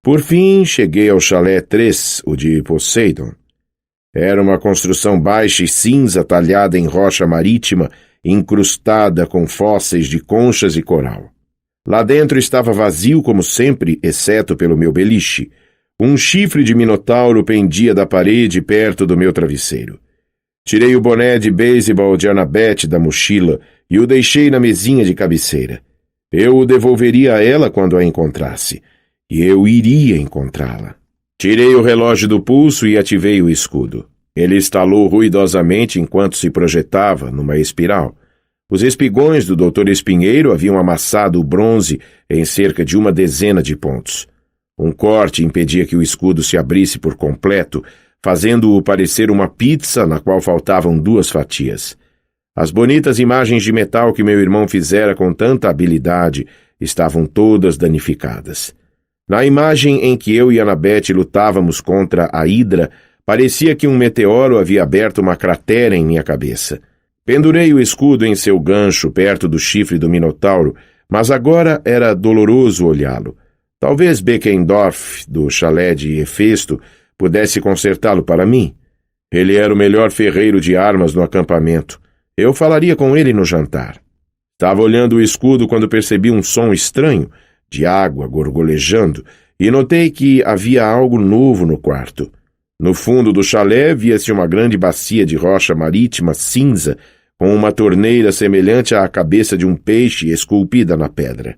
Por fim, cheguei ao chalé 3, o de Poseidon. Era uma construção baixa e cinza talhada em rocha marítima, incrustada com fósseis de conchas e coral. Lá dentro estava vazio como sempre, exceto pelo meu beliche. Um chifre de minotauro pendia da parede perto do meu travesseiro. Tirei o boné de beisebol de Annabeth da mochila e o deixei na mesinha de cabeceira. Eu o devolveria a ela quando a encontrasse. E eu iria encontrá-la. Tirei o relógio do pulso e ativei o escudo. Ele estalou ruidosamente enquanto se projetava numa espiral. Os espigões do Dr. Espinheiro haviam amassado o bronze em cerca de 10 de pontos. Um corte impedia que o escudo se abrisse por completo, fazendo-o parecer uma pizza na qual faltavam 2 fatias. As bonitas imagens de metal que meu irmão fizera com tanta habilidade estavam todas danificadas. Na imagem em que eu e Annabeth lutávamos contra a Hidra, parecia que um meteoro havia aberto uma cratera em minha cabeça. Pendurei o escudo em seu gancho perto do chifre do Minotauro, mas agora era doloroso olhá-lo. Talvez Beckendorf, do chalé de Hefesto, pudesse consertá-lo para mim. Ele era o melhor ferreiro de armas no acampamento. Eu falaria com ele no jantar. Estava olhando o escudo quando percebi um som estranho, de água gorgolejando, e notei que havia algo novo no quarto. No fundo do chalé via-se uma grande bacia de rocha marítima cinza, com uma torneira semelhante à cabeça de um peixe esculpida na pedra.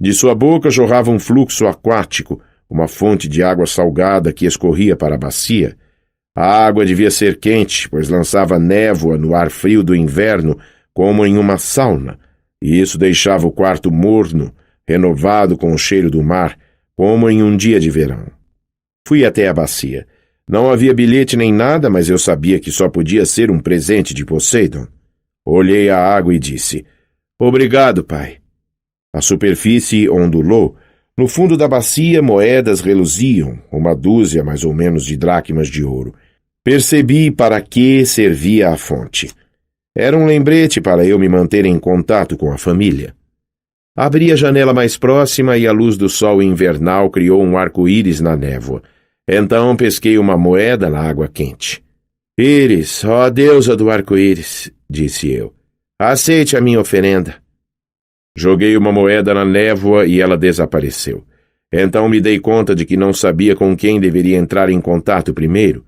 De sua boca jorrava um fluxo aquático, uma fonte de água salgada que escorria para a bacia. A água devia ser quente, pois lançava névoa no ar frio do inverno, como em uma sauna, e isso deixava o quarto morno, renovado com o cheiro do mar, como em um dia de verão. Fui até a bacia. Não havia bilhete nem nada, mas eu sabia que só podia ser um presente de Poseidon. Olhei a água e disse: obrigado, pai. A superfície ondulou. No fundo da bacia, moedas reluziam, uma dúzia mais ou menos de dracmas de ouro. Percebi para que servia a fonte. Era um lembrete para eu me manter em contato com a família. Abri a janela mais próxima e a luz do sol invernal criou um arco-íris na névoa. Então pesquei uma moeda na água quente. Íris, ó deusa do arco-íris, disse eu. Aceite a minha oferenda. Joguei uma moeda na névoa e ela desapareceu. Então me dei conta de que não sabia com quem deveria entrar em contato primeiro.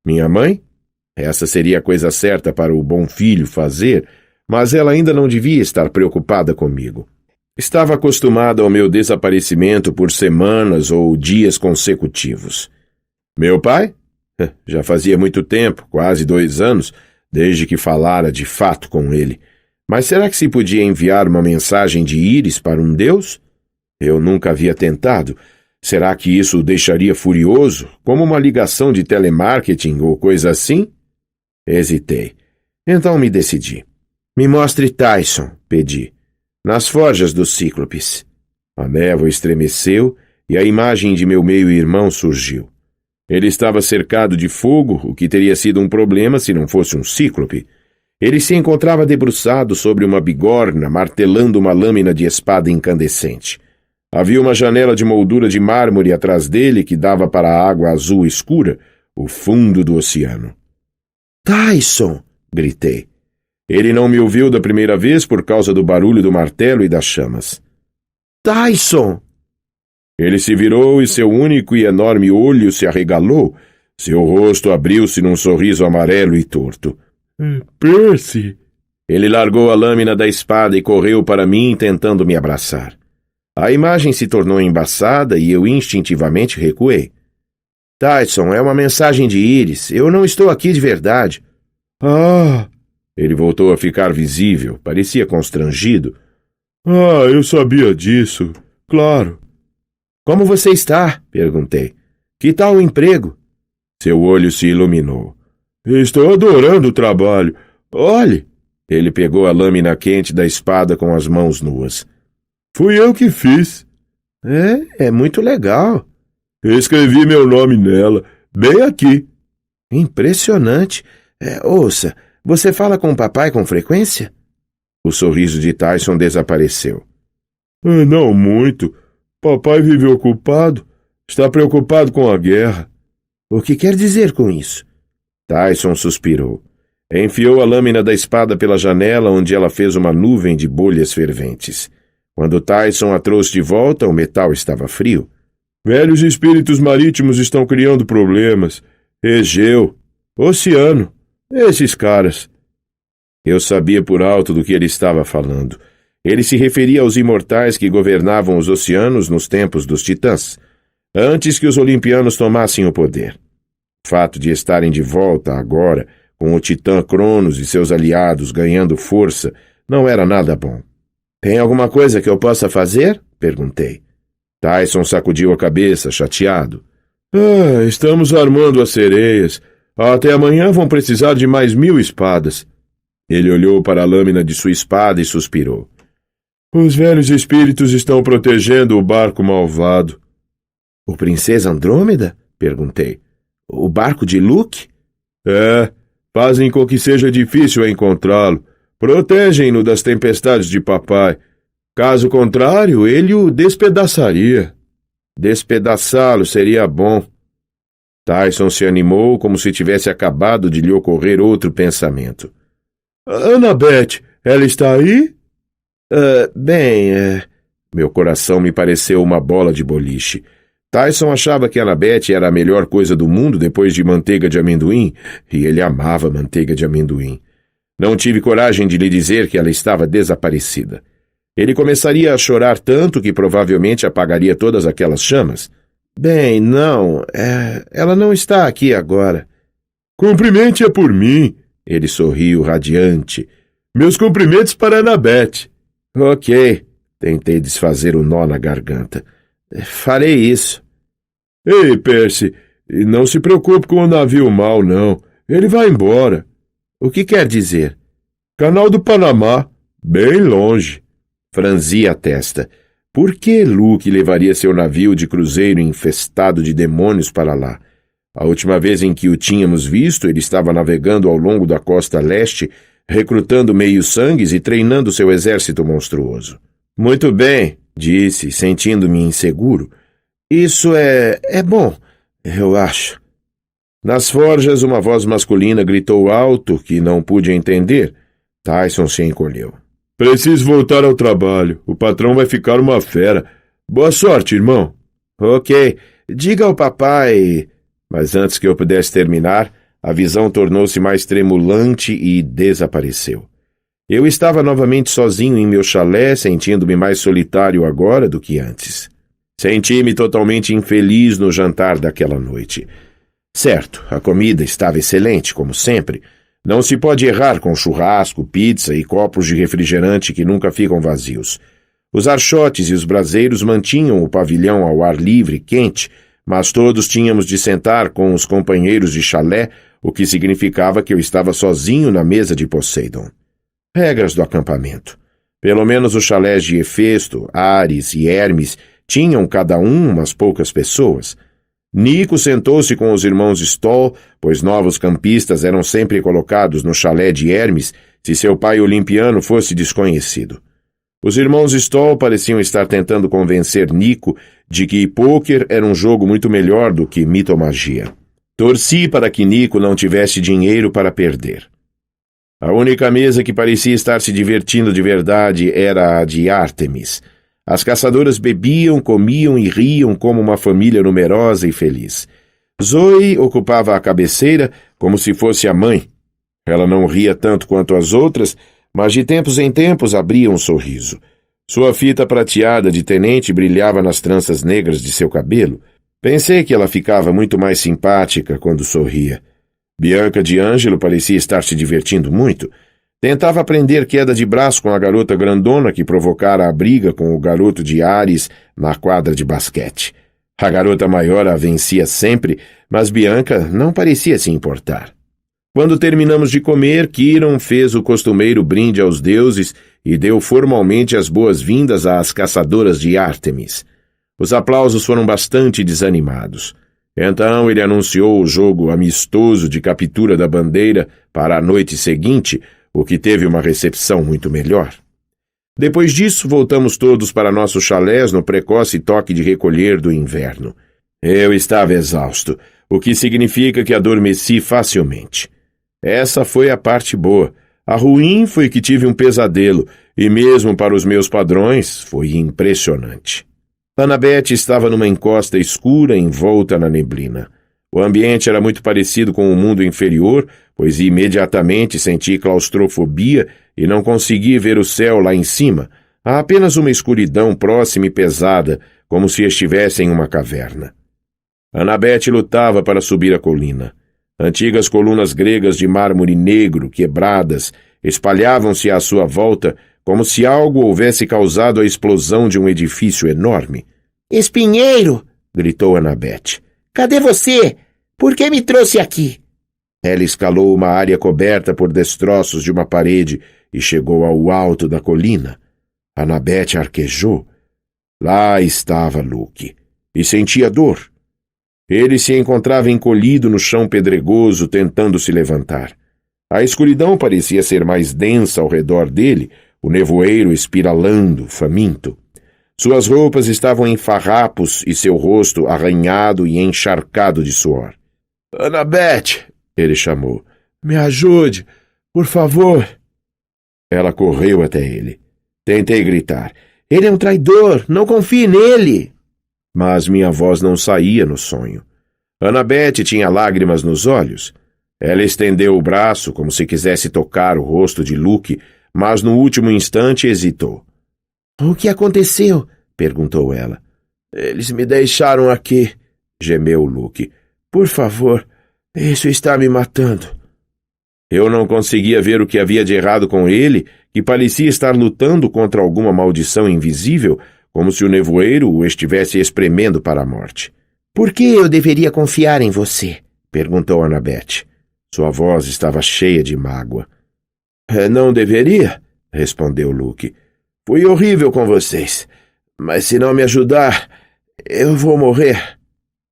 Minha mãe? Essa seria a coisa certa para o bom filho fazer, mas ela ainda não devia estar preocupada comigo. Estava acostumada ao meu desaparecimento por semanas ou dias consecutivos. Meu pai? Já fazia muito tempo, quase 2 anos, desde que falara de fato com ele. Mas será que se podia enviar uma mensagem de Íris para um deus? Eu nunca havia tentado. Será que isso o deixaria furioso, como uma ligação de telemarketing ou coisa assim? Hesitei. Então me decidi. Me mostre Tyson, pedi. Nas forjas dos Cíclopes. A névoa estremeceu e a imagem de meu meio-irmão surgiu. Ele estava cercado de fogo, o que teria sido um problema se não fosse um cíclope. Ele se encontrava debruçado sobre uma bigorna, martelando uma lâmina de espada incandescente. Havia uma janela de moldura de mármore atrás dele que dava para a água azul escura, o fundo do oceano. Tyson! Gritei. Ele não me ouviu da primeira vez por causa do barulho do martelo e das chamas. Tyson! Ele se virou e seu único e enorme olho se arregalou. Seu rosto abriu-se num sorriso amarelo e torto. Percy! Ele largou a lâmina da espada e correu para mim, tentando me abraçar. A imagem se tornou embaçada e eu instintivamente recuei. Tyson, é uma mensagem de Íris. Eu não estou aqui de verdade. Ah! Ele voltou a ficar visível, parecia constrangido. Ah, eu sabia disso. Claro. Como você está? Perguntei. Que tal o emprego? Seu olho se iluminou. Estou adorando o trabalho. Olhe! Ele pegou a lâmina quente da espada com as mãos nuas. Fui eu que fiz. É muito legal. Escrevi meu nome nela, bem aqui. Impressionante. Ouça, você fala com o papai com frequência? O sorriso de Tyson desapareceu. Não muito. Papai vive ocupado. Está preocupado com a guerra. O que quer dizer com isso? Tyson suspirou. Enfiou a lâmina da espada pela janela, onde ela fez uma nuvem de bolhas ferventes. Quando Tyson a trouxe de volta, o metal estava frio. Velhos espíritos marítimos estão criando problemas. Egeu, oceano, esses caras. Eu sabia por alto do que ele estava falando. Ele se referia aos imortais que governavam os oceanos nos tempos dos titãs, antes que os olimpianos tomassem o poder. O fato de estarem de volta agora, com o titã Cronos e seus aliados ganhando força, não era nada bom. Tem alguma coisa que eu possa fazer? Perguntei. Tyson sacudiu a cabeça, chateado. Estamos armando as sereias. Até amanhã vão precisar de mais 1000 espadas. Ele olhou para a lâmina de sua espada e suspirou. Os velhos espíritos estão protegendo o barco malvado. O Princesa Andrômeda? Perguntei. O barco de Luke? Fazem com que seja difícil encontrá-lo. Protegem-no das tempestades de papai. Caso contrário, ele o despedaçaria. Despedaçá-lo seria bom. Tyson se animou como se tivesse acabado de lhe ocorrer outro pensamento. Annabeth, ela está aí? Meu coração me pareceu uma bola de boliche. Tyson achava que Annabeth era a melhor coisa do mundo depois de manteiga de amendoim, e ele amava manteiga de amendoim. Não tive coragem de lhe dizer que ela estava desaparecida. Ele começaria a chorar tanto que provavelmente apagaria todas aquelas chamas. Não, ela não está aqui agora. Cumprimente-a por mim, ele sorriu radiante. Meus cumprimentos para Annabeth. Ok, tentei desfazer o nó na garganta. Farei isso. Ei, Percy, não se preocupe com o navio mau, não. Ele vai embora. O que quer dizer? Canal do Panamá, bem longe. Franzi a testa. Por que Luke levaria seu navio de cruzeiro infestado de demônios para lá? A última vez em que o tínhamos visto, ele estava navegando ao longo da costa leste, recrutando meios-sangues e treinando seu exército monstruoso. Muito bem, disse, sentindo-me inseguro. Isso é bom, eu acho. Nas forjas, uma voz masculina gritou alto que não pude entender. Tyson se encolheu. Preciso voltar ao trabalho. O patrão vai ficar uma fera. Boa sorte, irmão. Ok. Diga ao papai... Mas antes que eu pudesse terminar, a visão tornou-se mais tremulante e desapareceu. Eu estava novamente sozinho em meu chalé, sentindo-me mais solitário agora do que antes. Senti-me totalmente infeliz no jantar daquela noite. Certo, a comida estava excelente, como sempre. Não se pode errar com churrasco, pizza e copos de refrigerante que nunca ficam vazios. Os archotes e os braseiros mantinham o pavilhão ao ar livre, quente, mas todos tínhamos de sentar com os companheiros de chalé, o que significava que eu estava sozinho na mesa de Poseidon. Regras do acampamento. Pelo menos os chalés de Hefesto, Ares e Hermes tinham cada um umas poucas pessoas. Nico sentou-se com os irmãos Stoll, pois novos campistas eram sempre colocados no chalé de Hermes se seu pai olimpiano fosse desconhecido. Os irmãos Stoll pareciam estar tentando convencer Nico de que pôquer era um jogo muito melhor do que mitomagia. Torci para que Nico não tivesse dinheiro para perder. A única mesa que parecia estar se divertindo de verdade era a de Ártemis. As caçadoras bebiam, comiam e riam como uma família numerosa e feliz. Zoe ocupava a cabeceira como se fosse a mãe. Ela não ria tanto quanto as outras, mas de tempos em tempos abria um sorriso. Sua fita prateada de tenente brilhava nas tranças negras de seu cabelo. Pensei que ela ficava muito mais simpática quando sorria. Bianca de Ângelo parecia estar se divertindo muito. Tentava aprender queda de braço com a garota grandona que provocara a briga com o garoto de Ares na quadra de basquete. A garota maior a vencia sempre, mas Bianca não parecia se importar. Quando terminamos de comer, Kiron fez o costumeiro brinde aos deuses e deu formalmente as boas-vindas às caçadoras de Ártemis. Os aplausos foram bastante desanimados. Então ele anunciou o jogo amistoso de captura da bandeira para a noite seguinte, o que teve uma recepção muito melhor. Depois disso, voltamos todos para nossos chalés no precoce toque de recolher do inverno. Eu estava exausto, o que significa que adormeci facilmente. Essa foi a parte boa. A ruim foi que tive um pesadelo, e mesmo para os meus padrões, foi impressionante. Annabeth estava numa encosta escura envolta na neblina. O ambiente era muito parecido com o mundo inferior, pois imediatamente senti claustrofobia e não consegui ver o céu lá em cima. Há apenas uma escuridão próxima e pesada, como se estivesse em uma caverna. Annabeth lutava para subir a colina. Antigas colunas gregas de mármore negro, quebradas, espalhavam-se à sua volta como se algo houvesse causado a explosão de um edifício enorme. Espinheiro! Gritou Annabeth. Cadê você? Por que me trouxe aqui? Ela escalou uma área coberta por destroços de uma parede e chegou ao alto da colina. Annabeth arquejou. Lá estava Luke, e sentia dor. Ele se encontrava encolhido no chão pedregoso, tentando se levantar. A escuridão parecia ser mais densa ao redor dele, o nevoeiro espiralando, faminto. Suas roupas estavam em farrapos e seu rosto arranhado e encharcado de suor. — Annabeth! Ele chamou. — Me ajude, por favor! Ela correu até ele. Tentei gritar. — Ele é um traidor! Não confie nele! Mas minha voz não saía no sonho. Annabeth tinha lágrimas nos olhos. Ela estendeu o braço como se quisesse tocar o rosto de Luke, mas no último instante hesitou. — O que aconteceu? Perguntou ela. — Eles me deixaram aqui, gemeu Luke. — Por favor, isso está me matando. Eu não conseguia ver o que havia de errado com ele, que parecia estar lutando contra alguma maldição invisível, como se o nevoeiro o estivesse espremendo para a morte. — Por que eu deveria confiar em você? Perguntou Annabeth. Sua voz estava cheia de mágoa. — Não deveria? Respondeu Luke. — Fui horrível com vocês. Mas se não me ajudar, eu vou morrer.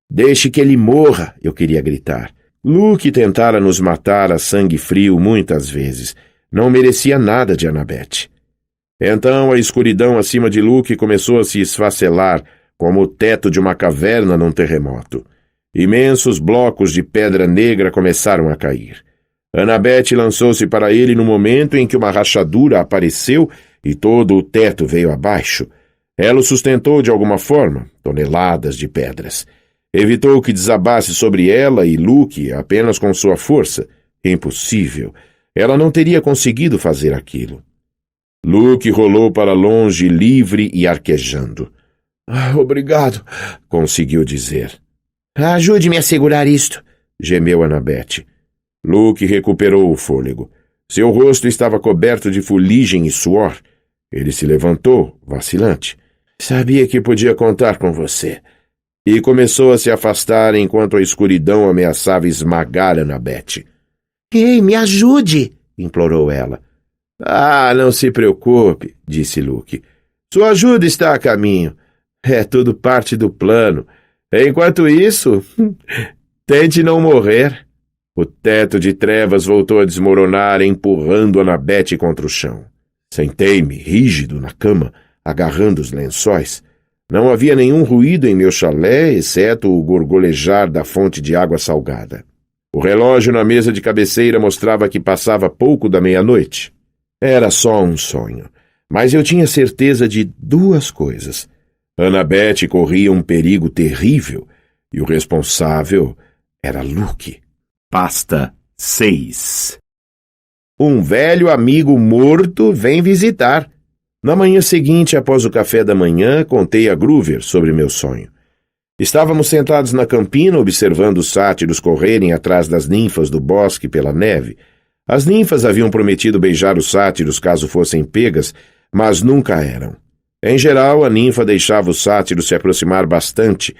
Deixe que ele morra, eu queria gritar. Luke tentara nos matar a sangue frio muitas vezes. Não merecia nada de Annabeth. Então a escuridão acima de Luke começou a se esfacelar, como o teto de uma caverna num terremoto. Imensos blocos de pedra negra começaram a cair. Annabeth lançou-se para ele no momento em que uma rachadura apareceu e todo o teto veio abaixo. Ela o sustentou de alguma forma, toneladas de pedras. Evitou que desabasse sobre ela e Luke apenas com sua força. Impossível. Ela não teria conseguido fazer aquilo. Luke rolou para longe, livre e arquejando. Obrigado, conseguiu dizer. Ajude-me a segurar isto, gemeu Annabeth. Luke recuperou o fôlego. Seu rosto estava coberto de fuligem e suor. Ele se levantou, vacilante. Sabia que podia contar com você. E começou a se afastar enquanto a escuridão ameaçava esmagar Annabeth. Ei, me ajude, implorou ela. Não se preocupe, disse Luke. Sua ajuda está a caminho. É tudo parte do plano. Enquanto isso, tente não morrer. O teto de trevas voltou a desmoronar, empurrando Annabeth contra o chão. Sentei-me, rígido, na cama, agarrando os lençóis. Não havia nenhum ruído em meu chalé, exceto o gorgolejar da fonte de água salgada. O relógio na mesa de cabeceira mostrava que passava pouco da meia-noite. Era só um sonho, mas eu tinha certeza de duas coisas. Annabeth corria um perigo terrível e o responsável era Luke. Pasta 6. Um velho amigo morto vem visitar. Na manhã seguinte, após o café da manhã, contei a Groover sobre meu sonho. Estávamos sentados na campina observando os sátiros correrem atrás das ninfas do bosque pela neve. As ninfas haviam prometido beijar os sátiros caso fossem pegas, mas nunca eram. Em geral, a ninfa deixava o sátiro se aproximar bastante,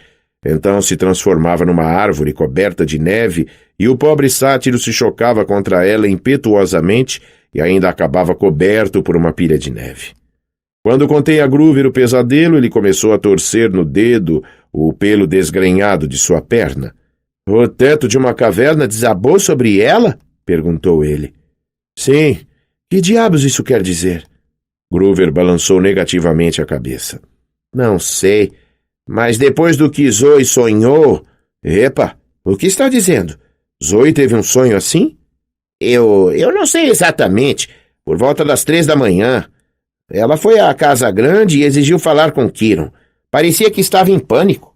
então se transformava numa árvore coberta de neve e o pobre sátiro se chocava contra ela impetuosamente e ainda acabava coberto por uma pilha de neve. Quando contei a Groover o pesadelo, ele começou a torcer no dedo o pelo desgrenhado de sua perna. — O teto de uma caverna desabou sobre ela? — perguntou ele. — Sim. Que diabos isso quer dizer? Groover balançou negativamente a cabeça. — Não sei. Mas depois do que Zoe sonhou... Epa, o que está dizendo? Zoe teve um sonho assim? Eu não sei exatamente. Por volta das 3 da manhã. Ela foi à casa grande e exigiu falar com Kieran. Parecia que estava em pânico.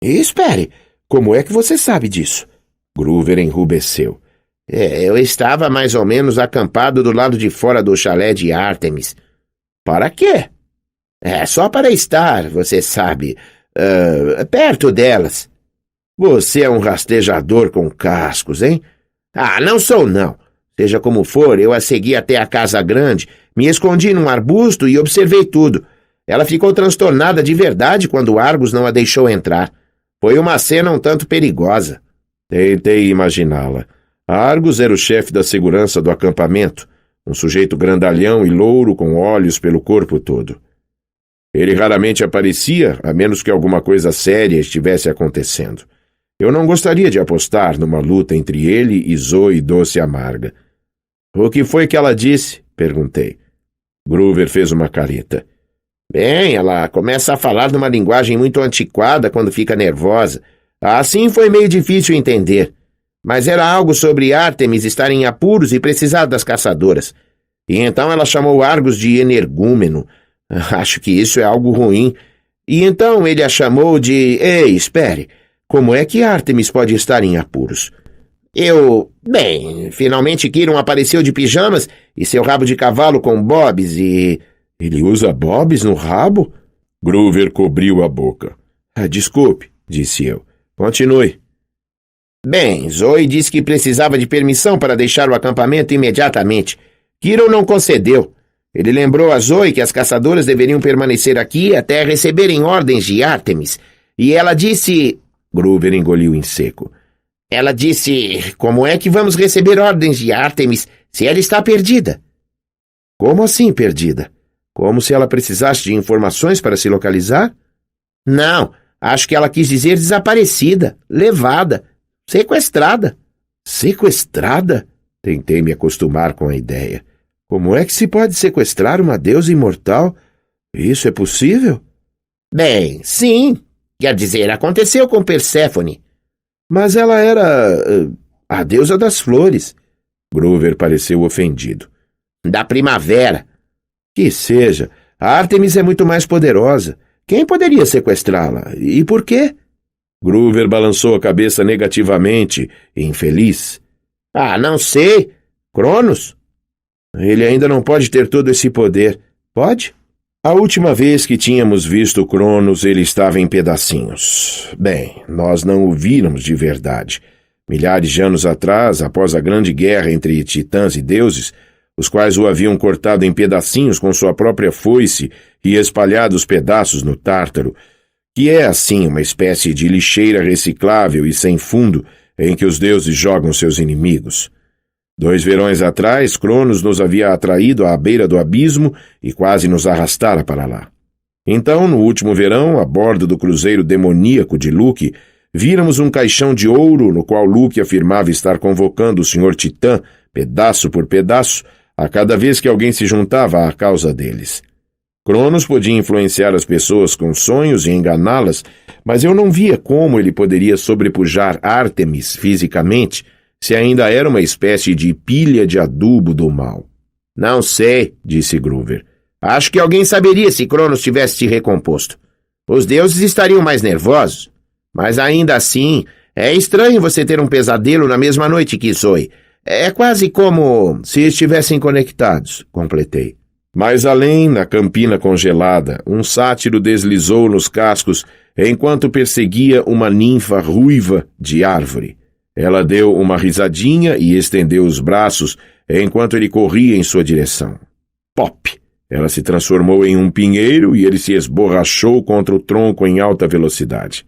Espere, como é que você sabe disso? Groover enrubesceu. Eu estava mais ou menos acampado do lado de fora do chalé de Artemis. Para quê? Só para estar, você sabe, perto delas. Você é um rastejador com cascos, hein? Não sou não. Seja como for, eu a segui até a casa grande, me escondi num arbusto e observei tudo. Ela ficou transtornada de verdade quando Argus não a deixou entrar. Foi uma cena um tanto perigosa. Tentei imaginá-la. Argus era o chefe da segurança do acampamento, um sujeito grandalhão e louro com olhos pelo corpo todo. Ele raramente aparecia, a menos que alguma coisa séria estivesse acontecendo. Eu não gostaria de apostar numa luta entre ele e Zoe Doce Amarga. O que foi que ela disse? Perguntei. Groover fez uma careta. Bem, ela começa a falar numa linguagem muito antiquada quando fica nervosa. Assim foi meio difícil entender. Mas era algo sobre Artemis estar em apuros e precisar das caçadoras. E então ela chamou Argus de energúmeno. Acho que isso é algo ruim. E então ele a chamou de... Ei, espere. Como é que Artemis pode estar em apuros? Bem, finalmente Kieran apareceu de pijamas e seu rabo de cavalo com bobs e... Ele usa bobs no rabo? Groover cobriu a boca. Desculpe, disse eu. Continue. Bem, Zoe disse que precisava de permissão para deixar o acampamento imediatamente. Kieran não concedeu. Ele lembrou a Zoe que as caçadoras deveriam permanecer aqui até receberem ordens de Artemis. E ela disse... Groover engoliu em seco. Ela disse... Como é que vamos receber ordens de Artemis se ela está perdida? Como assim perdida? Como se ela precisasse de informações para se localizar? Não, acho que ela quis dizer desaparecida, levada, sequestrada. Sequestrada? Tentei me acostumar com a ideia. Como é que se pode sequestrar uma deusa imortal? Isso é possível? Bem, sim. Quer dizer, aconteceu com Perséfone. Mas ela era a deusa das flores. Groover pareceu ofendido. Da primavera. Que seja, a Ártemis é muito mais poderosa. Quem poderia sequestrá-la? E por quê? Groover balançou a cabeça negativamente, infeliz. Ah, não sei. Cronos? Ele ainda não pode ter todo esse poder. Pode? A última vez que tínhamos visto Cronos, ele estava em pedacinhos. Bem, nós não o víramos de verdade. Milhares de anos atrás, após a grande guerra entre titãs e deuses, os quais o haviam cortado em pedacinhos com sua própria foice e espalhado os pedaços no Tártaro, que é, assim, uma espécie de lixeira reciclável e sem fundo em que os deuses jogam seus inimigos. 2 verões atrás, Cronos nos havia atraído à beira do abismo e quase nos arrastara para lá. Então, no último verão, a bordo do cruzeiro demoníaco de Luke, víramos um caixão de ouro no qual Luke afirmava estar convocando o Senhor Titã, pedaço por pedaço, a cada vez que alguém se juntava à causa deles. Cronos podia influenciar as pessoas com sonhos e enganá-las, mas eu não via como ele poderia sobrepujar Ártemis fisicamente, se ainda era uma espécie de pilha de adubo do mal. Não sei, disse Groover. Acho que alguém saberia se Cronos tivesse te recomposto. Os deuses estariam mais nervosos. Mas ainda assim, é estranho você ter um pesadelo na mesma noite que Zoe. É quase como se estivessem conectados, completei. Mais além, na campina congelada, um sátiro deslizou nos cascos enquanto perseguia uma ninfa ruiva de árvore. Ela deu uma risadinha e estendeu os braços enquanto ele corria em sua direção. Pop! Ela se transformou em um pinheiro e ele se esborrachou contra o tronco em alta velocidade.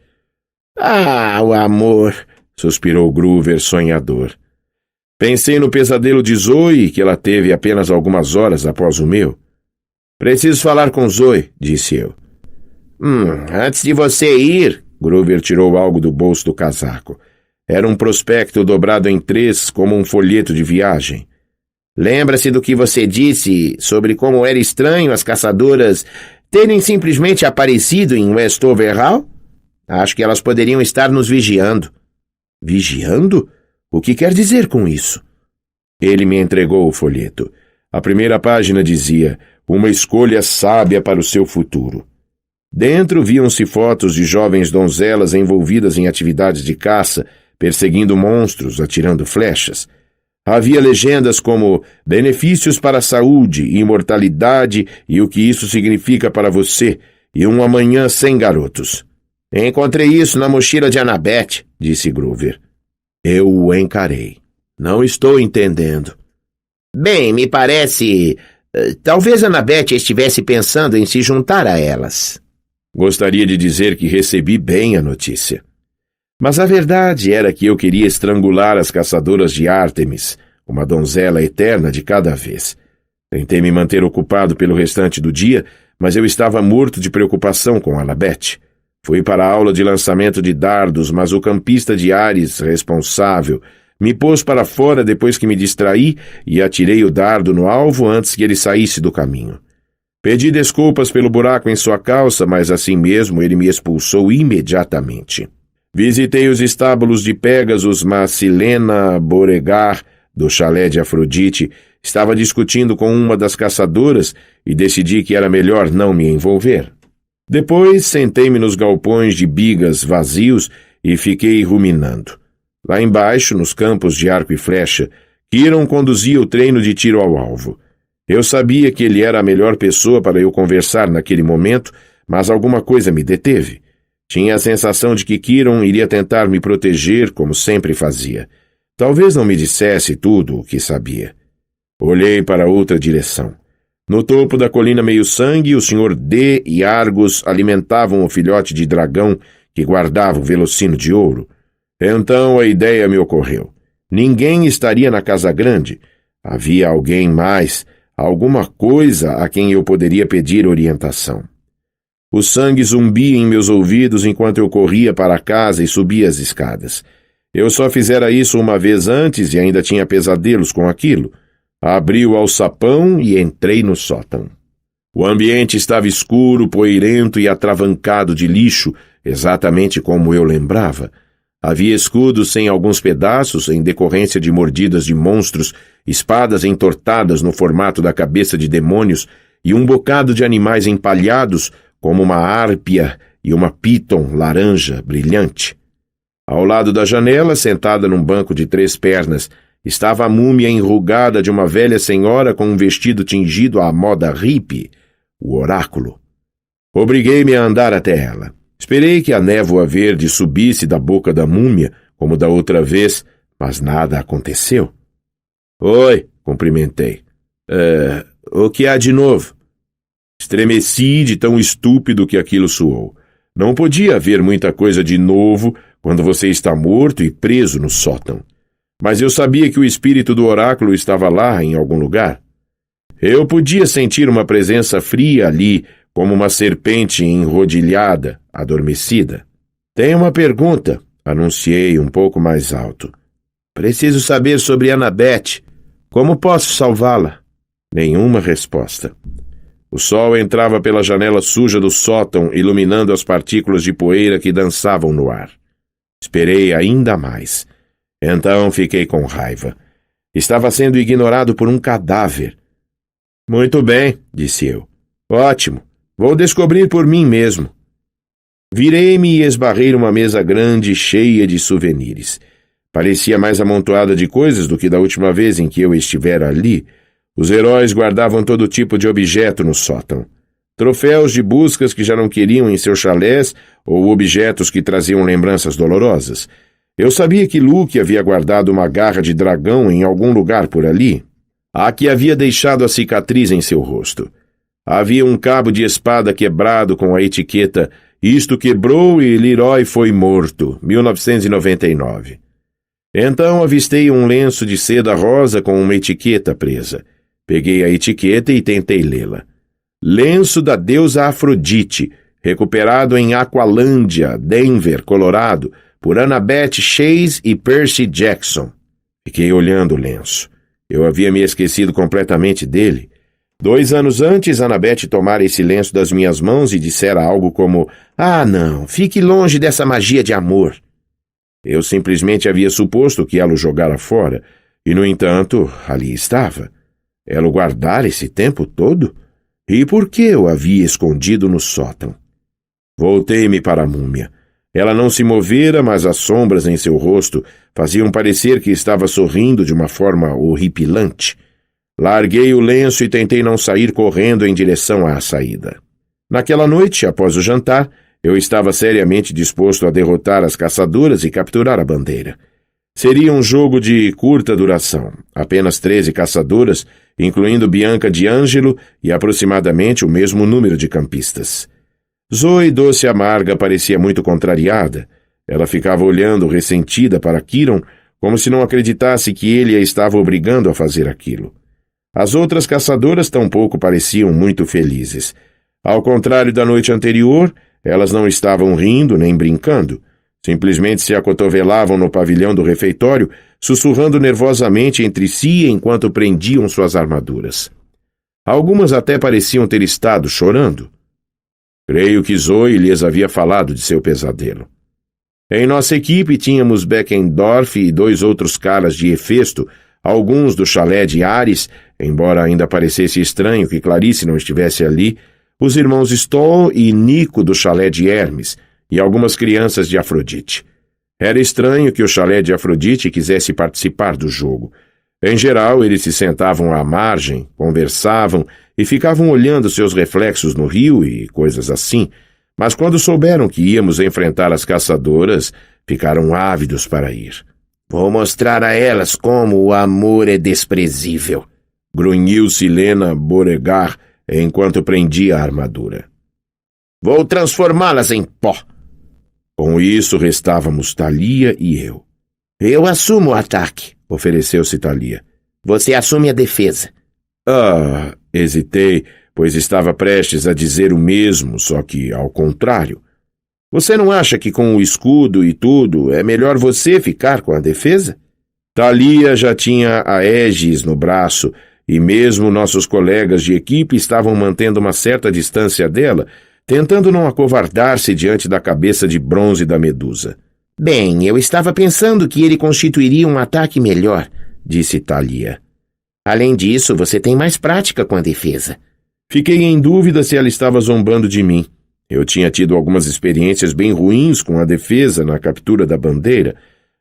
Ah, o amor! Suspirou Groover sonhador. Pensei no pesadelo de Zoe, que ela teve apenas algumas horas após o meu. Preciso falar com Zoe, disse eu. Antes de você ir, Groover tirou algo do bolso do casaco. Era um prospecto dobrado em 3 como um folheto de viagem. Lembra-se do que você disse sobre como era estranho as caçadoras terem simplesmente aparecido em Westover Hall? Acho que elas poderiam estar nos vigiando. Vigiando? O que quer dizer com isso? Ele me entregou o folheto. A primeira página dizia: uma escolha sábia para o seu futuro. Dentro viam-se fotos de jovens donzelas envolvidas em atividades de caça, perseguindo monstros, atirando flechas. Havia legendas como benefícios para a saúde, imortalidade e o que isso significa para você, e um amanhã sem garotos. Encontrei isso na mochila de Annabeth, disse Groover. Eu o encarei. Não estou entendendo. Bem, me parece... talvez Annabeth estivesse pensando em se juntar a elas. Gostaria de dizer que recebi bem a notícia. Mas a verdade era que eu queria estrangular as caçadoras de Ártemis, uma donzela eterna de cada vez. Tentei me manter ocupado pelo restante do dia, mas eu estava morto de preocupação com Annabeth. Fui para a aula de lançamento de dardos, mas o campista de Ares, responsável, me pôs para fora depois que me distraí e atirei o dardo no alvo antes que ele saísse do caminho. Pedi desculpas pelo buraco em sua calça, mas assim mesmo ele me expulsou imediatamente. Visitei os estábulos de Pégasus, mas Silena Beauregard, do chalé de Afrodite, estava discutindo com uma das caçadoras e decidi que era melhor não me envolver. Depois sentei-me nos galpões de bigas vazios e fiquei ruminando. Lá embaixo, nos campos de arco e flecha, Quiron conduzia o treino de tiro ao alvo. Eu sabia que ele era a melhor pessoa para eu conversar naquele momento, mas alguma coisa me deteve. Tinha a sensação de que Quiron iria tentar me proteger, como sempre fazia. Talvez não me dissesse tudo o que sabia. Olhei para outra direção. No topo da colina meio-sangue, o Sr. D e Argos alimentavam o filhote de dragão que guardava o velocino de ouro. Então a ideia me ocorreu. Ninguém estaria na casa grande. Havia alguém mais, alguma coisa a quem eu poderia pedir orientação. O sangue zumbia em meus ouvidos enquanto eu corria para casa e subia as escadas. Eu só fizera isso uma vez antes e ainda tinha pesadelos com aquilo. Abri o alçapão e entrei no sótão. O ambiente estava escuro, poeirento e atravancado de lixo, exatamente como eu lembrava. Havia escudos sem alguns pedaços, em decorrência de mordidas de monstros, espadas entortadas no formato da cabeça de demônios e um bocado de animais empalhados, como uma hárpia e uma piton laranja brilhante. Ao lado da janela, sentada num banco de 3 pernas, estava a múmia enrugada de uma velha senhora com um vestido tingido à moda hippie, o oráculo. Obriguei-me a andar até ela. Esperei que a névoa verde subisse da boca da múmia, como da outra vez, mas nada aconteceu. Oi, cumprimentei. O que há de novo? Estremeci de tão estúpido que aquilo soou. Não podia haver muita coisa de novo quando você está morto e preso no sótão. Mas eu sabia que o espírito do oráculo estava lá em algum lugar. Eu podia sentir uma presença fria ali, como uma serpente enrodilhada, adormecida. Tenho uma pergunta, anunciei um pouco mais alto. Preciso saber sobre Annabeth. Como posso salvá-la? Nenhuma resposta. O sol entrava pela janela suja do sótão, iluminando as partículas de poeira que dançavam no ar. Esperei ainda mais. Então fiquei com raiva. Estava sendo ignorado por um cadáver. Muito bem, disse eu. Ótimo. Vou descobrir por mim mesmo. Virei-me e esbarrei numa mesa grande, cheia de souvenirs. Parecia mais amontoada de coisas do que da última vez em que eu estivera ali. Os heróis guardavam todo tipo de objeto no sótão. Troféus de buscas que já não queriam em seus chalés ou objetos que traziam lembranças dolorosas. Eu sabia que Luke havia guardado uma garra de dragão em algum lugar por ali. A que havia deixado a cicatriz em seu rosto. Havia um cabo de espada quebrado com a etiqueta "Isto quebrou e Leroy foi morto, 1999. Então avistei um lenço de seda rosa com uma etiqueta presa. Peguei a etiqueta e tentei lê-la. Lenço da deusa Afrodite, recuperado em Aqualândia, Denver, Colorado, por Annabeth Chase e Percy Jackson. Fiquei olhando o lenço. Eu havia me esquecido completamente dele. 2 anos antes, Annabeth tomara esse lenço das minhas mãos e dissera algo como: "Ah, não, fique longe dessa magia de amor." Eu simplesmente havia suposto que ela o jogara fora, e, no entanto, ali estava. Ela o guardara esse tempo todo? E por que o havia escondido no sótão? Voltei-me para a múmia. Ela não se movera, mas as sombras em seu rosto faziam parecer que estava sorrindo de uma forma horripilante. Larguei o lenço e tentei não sair correndo em direção à saída. Naquela noite, após o jantar, eu estava seriamente disposto a derrotar as caçadoras e capturar a bandeira. Seria um jogo de curta duração, apenas 13 caçadoras, incluindo Bianca D'Angelo e aproximadamente o mesmo número de campistas. Zoe Doce Amarga parecia muito contrariada. Ela ficava olhando ressentida para Kiron, como se não acreditasse que ele a estava obrigando a fazer aquilo. As outras caçadoras tampouco pareciam muito felizes. Ao contrário da noite anterior, elas não estavam rindo nem brincando. Simplesmente se acotovelavam no pavilhão do refeitório, sussurrando nervosamente entre si enquanto prendiam suas armaduras. Algumas até pareciam ter estado chorando. Creio que Zoe lhes havia falado de seu pesadelo. Em nossa equipe tínhamos Beckendorf e 2 outros caras de Hefesto, alguns do chalé de Ares, embora ainda parecesse estranho que Clarice não estivesse ali, os irmãos Stoll e Nico do chalé de Hermes, e algumas crianças de Afrodite. Era estranho que o chalé de Afrodite quisesse participar do jogo. Em geral, eles se sentavam à margem, conversavam e ficavam olhando seus reflexos no rio e coisas assim, mas quando souberam que íamos enfrentar as caçadoras, ficaram ávidos para ir. "Vou mostrar a elas como o amor é desprezível", grunhiu Silena Beauregard enquanto prendia a armadura. "Vou transformá-las em pó." Com isso, restávamos Thalia e eu. "Eu assumo o ataque", ofereceu-se Thalia. "Você assume a defesa." Hesitei, pois estava prestes a dizer o mesmo, só que ao contrário. Você não acha que com o escudo e tudo é melhor você ficar com a defesa? Thalia já tinha a Aegis no braço e mesmo nossos colegas de equipe estavam mantendo uma certa distância dela, tentando não acovardar-se diante da cabeça de bronze da Medusa. Bem, eu estava pensando que ele constituiria um ataque melhor, disse Thalia. Além disso, você tem mais prática com a defesa. Fiquei em dúvida se ela estava zombando de mim. Eu tinha tido algumas experiências bem ruins com a defesa na captura da bandeira.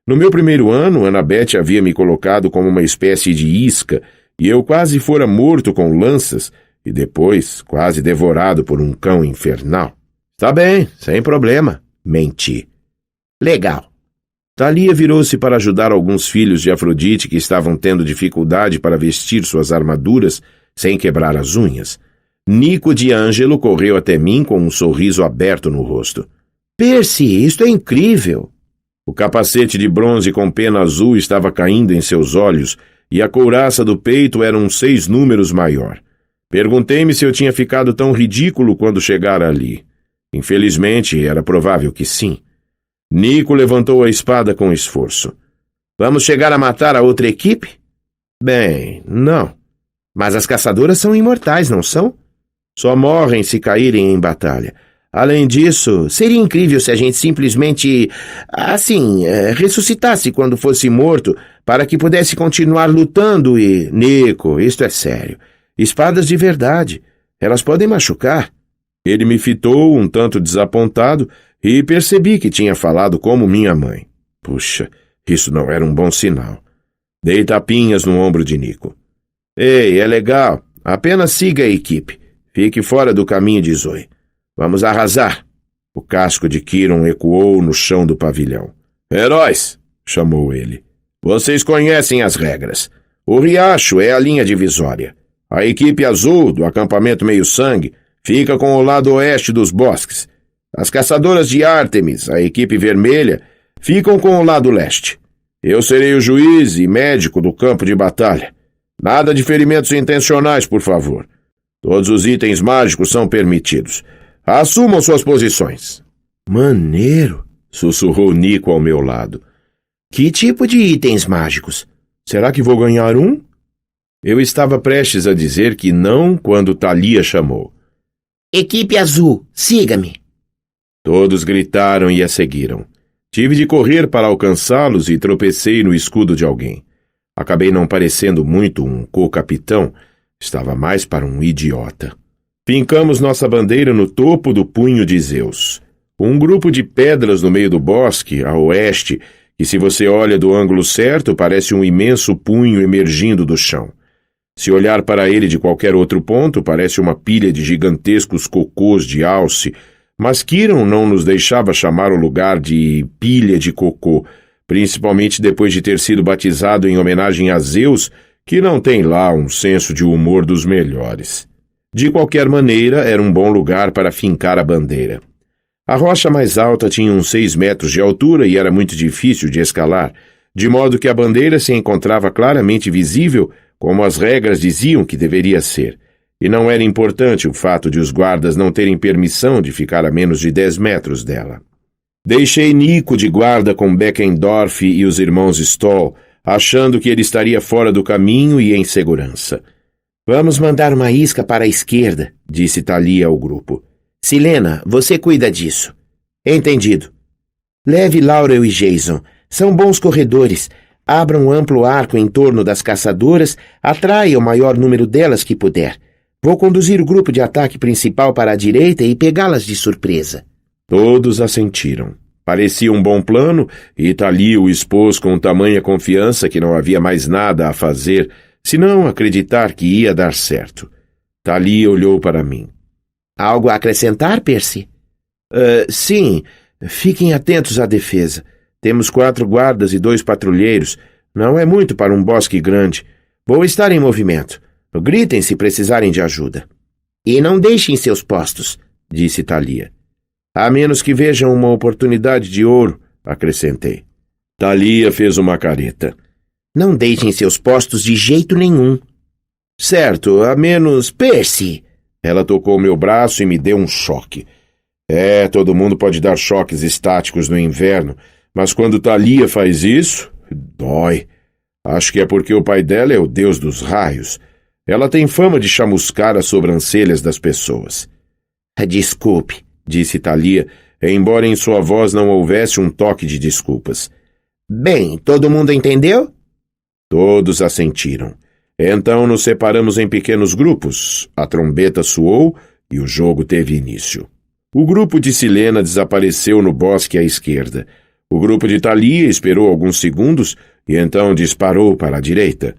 No meu primeiro ano, Annabeth havia me colocado como uma espécie de isca e eu quase fora morto com lanças e depois quase devorado por um cão infernal. Tá bem, sem problema, menti. Legal. Thalia virou-se para ajudar alguns filhos de Afrodite que estavam tendo dificuldade para vestir suas armaduras sem quebrar as unhas. Nico de Ângelo correu até mim com um sorriso aberto no rosto. Percy, isto é incrível! O capacete de bronze com pena azul estava caindo em seus olhos e a couraça do peito era 6 números maior. Perguntei-me se eu tinha ficado tão ridículo quando chegara ali. Infelizmente, era provável que sim. Nico levantou a espada com esforço. Vamos chegar a matar a outra equipe? Bem, não. Mas as caçadoras são imortais, não são? Só morrem se caírem em batalha. Além disso, seria incrível se a gente simplesmente, ressuscitasse quando fosse morto, para que pudesse continuar lutando e... Nico, isto é sério. Espadas de verdade. Elas podem machucar. Ele me fitou um tanto desapontado e percebi que tinha falado como minha mãe. Puxa, isso não era um bom sinal. Dei tapinhas no ombro de Nico. Ei, é legal. Apenas siga a equipe. Fique fora do caminho de Zoe. Vamos arrasar. O casco de Kiron ecoou no chão do pavilhão. Heróis, chamou ele. Vocês conhecem as regras. O riacho é a linha divisória. A equipe azul, do acampamento Meio-Sangue, fica com o lado oeste dos bosques. As caçadoras de Ártemis, a equipe vermelha, ficam com o lado leste. Eu serei o juiz e médico do campo de batalha. Nada de ferimentos intencionais, por favor. Todos os itens mágicos são permitidos. Assumam suas posições. Maneiro, sussurrou Nico ao meu lado. Que tipo de itens mágicos? Será que vou ganhar um? Eu estava prestes a dizer que não quando Thalia chamou. Equipe azul, siga-me. Todos gritaram e a seguiram. Tive de correr para alcançá-los e tropecei no escudo de alguém. Acabei não parecendo muito um co-capitão, estava mais para um idiota. Fincamos nossa bandeira no topo do punho de Zeus. Um grupo de pedras no meio do bosque, a oeste, que se você olha do ângulo certo, parece um imenso punho emergindo do chão. Se olhar para ele de qualquer outro ponto, parece uma pilha de gigantescos cocôs de alce, mas Kiron não nos deixava chamar o lugar de pilha de cocô, principalmente depois de ter sido batizado em homenagem a Zeus, que não tem lá um senso de humor dos melhores. De qualquer maneira, era um bom lugar para fincar a bandeira. A rocha mais alta tinha uns 6 metros de altura e era muito difícil de escalar, de modo que a bandeira se encontrava claramente visível, como as regras diziam que deveria ser, e não era importante o fato de os guardas não terem permissão de ficar a menos de 10 metros dela. Deixei Nico de guarda com Beckendorf e os irmãos Stoll, achando que ele estaria fora do caminho e em segurança. Vamos mandar uma isca para a esquerda, disse Thalia ao grupo. Silena, você cuida disso. Entendido. Leve Laurel e Jason. São bons corredores. Abra um amplo arco em torno das caçadoras, atraia o maior número delas que puder. Vou conduzir o grupo de ataque principal para a direita e pegá-las de surpresa. Todos assentiram. Parecia um bom plano e Thalia o expôs com tamanha confiança que não havia mais nada a fazer, senão acreditar que ia dar certo. Thalia olhou para mim. Algo a acrescentar, Percy? Sim. Fiquem atentos à defesa. Temos 4 guardas e 2 patrulheiros. Não é muito para um bosque grande. Vou estar em movimento. Gritem se precisarem de ajuda. E não deixem seus postos, disse Thalia. A menos que vejam uma oportunidade de ouro, acrescentei. Thalia fez uma careta. Não deixem seus postos de jeito nenhum. Certo, a menos Percy. Ela tocou meu braço e me deu um choque. Todo mundo pode dar choques estáticos no inverno, mas quando Thalia faz isso, dói. Acho que é porque o pai dela é o deus dos raios. Ela tem fama de chamuscar as sobrancelhas das pessoas. Desculpe, disse Thalia, embora em sua voz não houvesse um toque de desculpas. Bem, todo mundo entendeu? Todos assentiram. Então nos separamos em pequenos grupos. A trombeta soou e o jogo teve início. O grupo de Silena desapareceu no bosque à esquerda. O grupo de Thalia esperou alguns segundos e então disparou para a direita.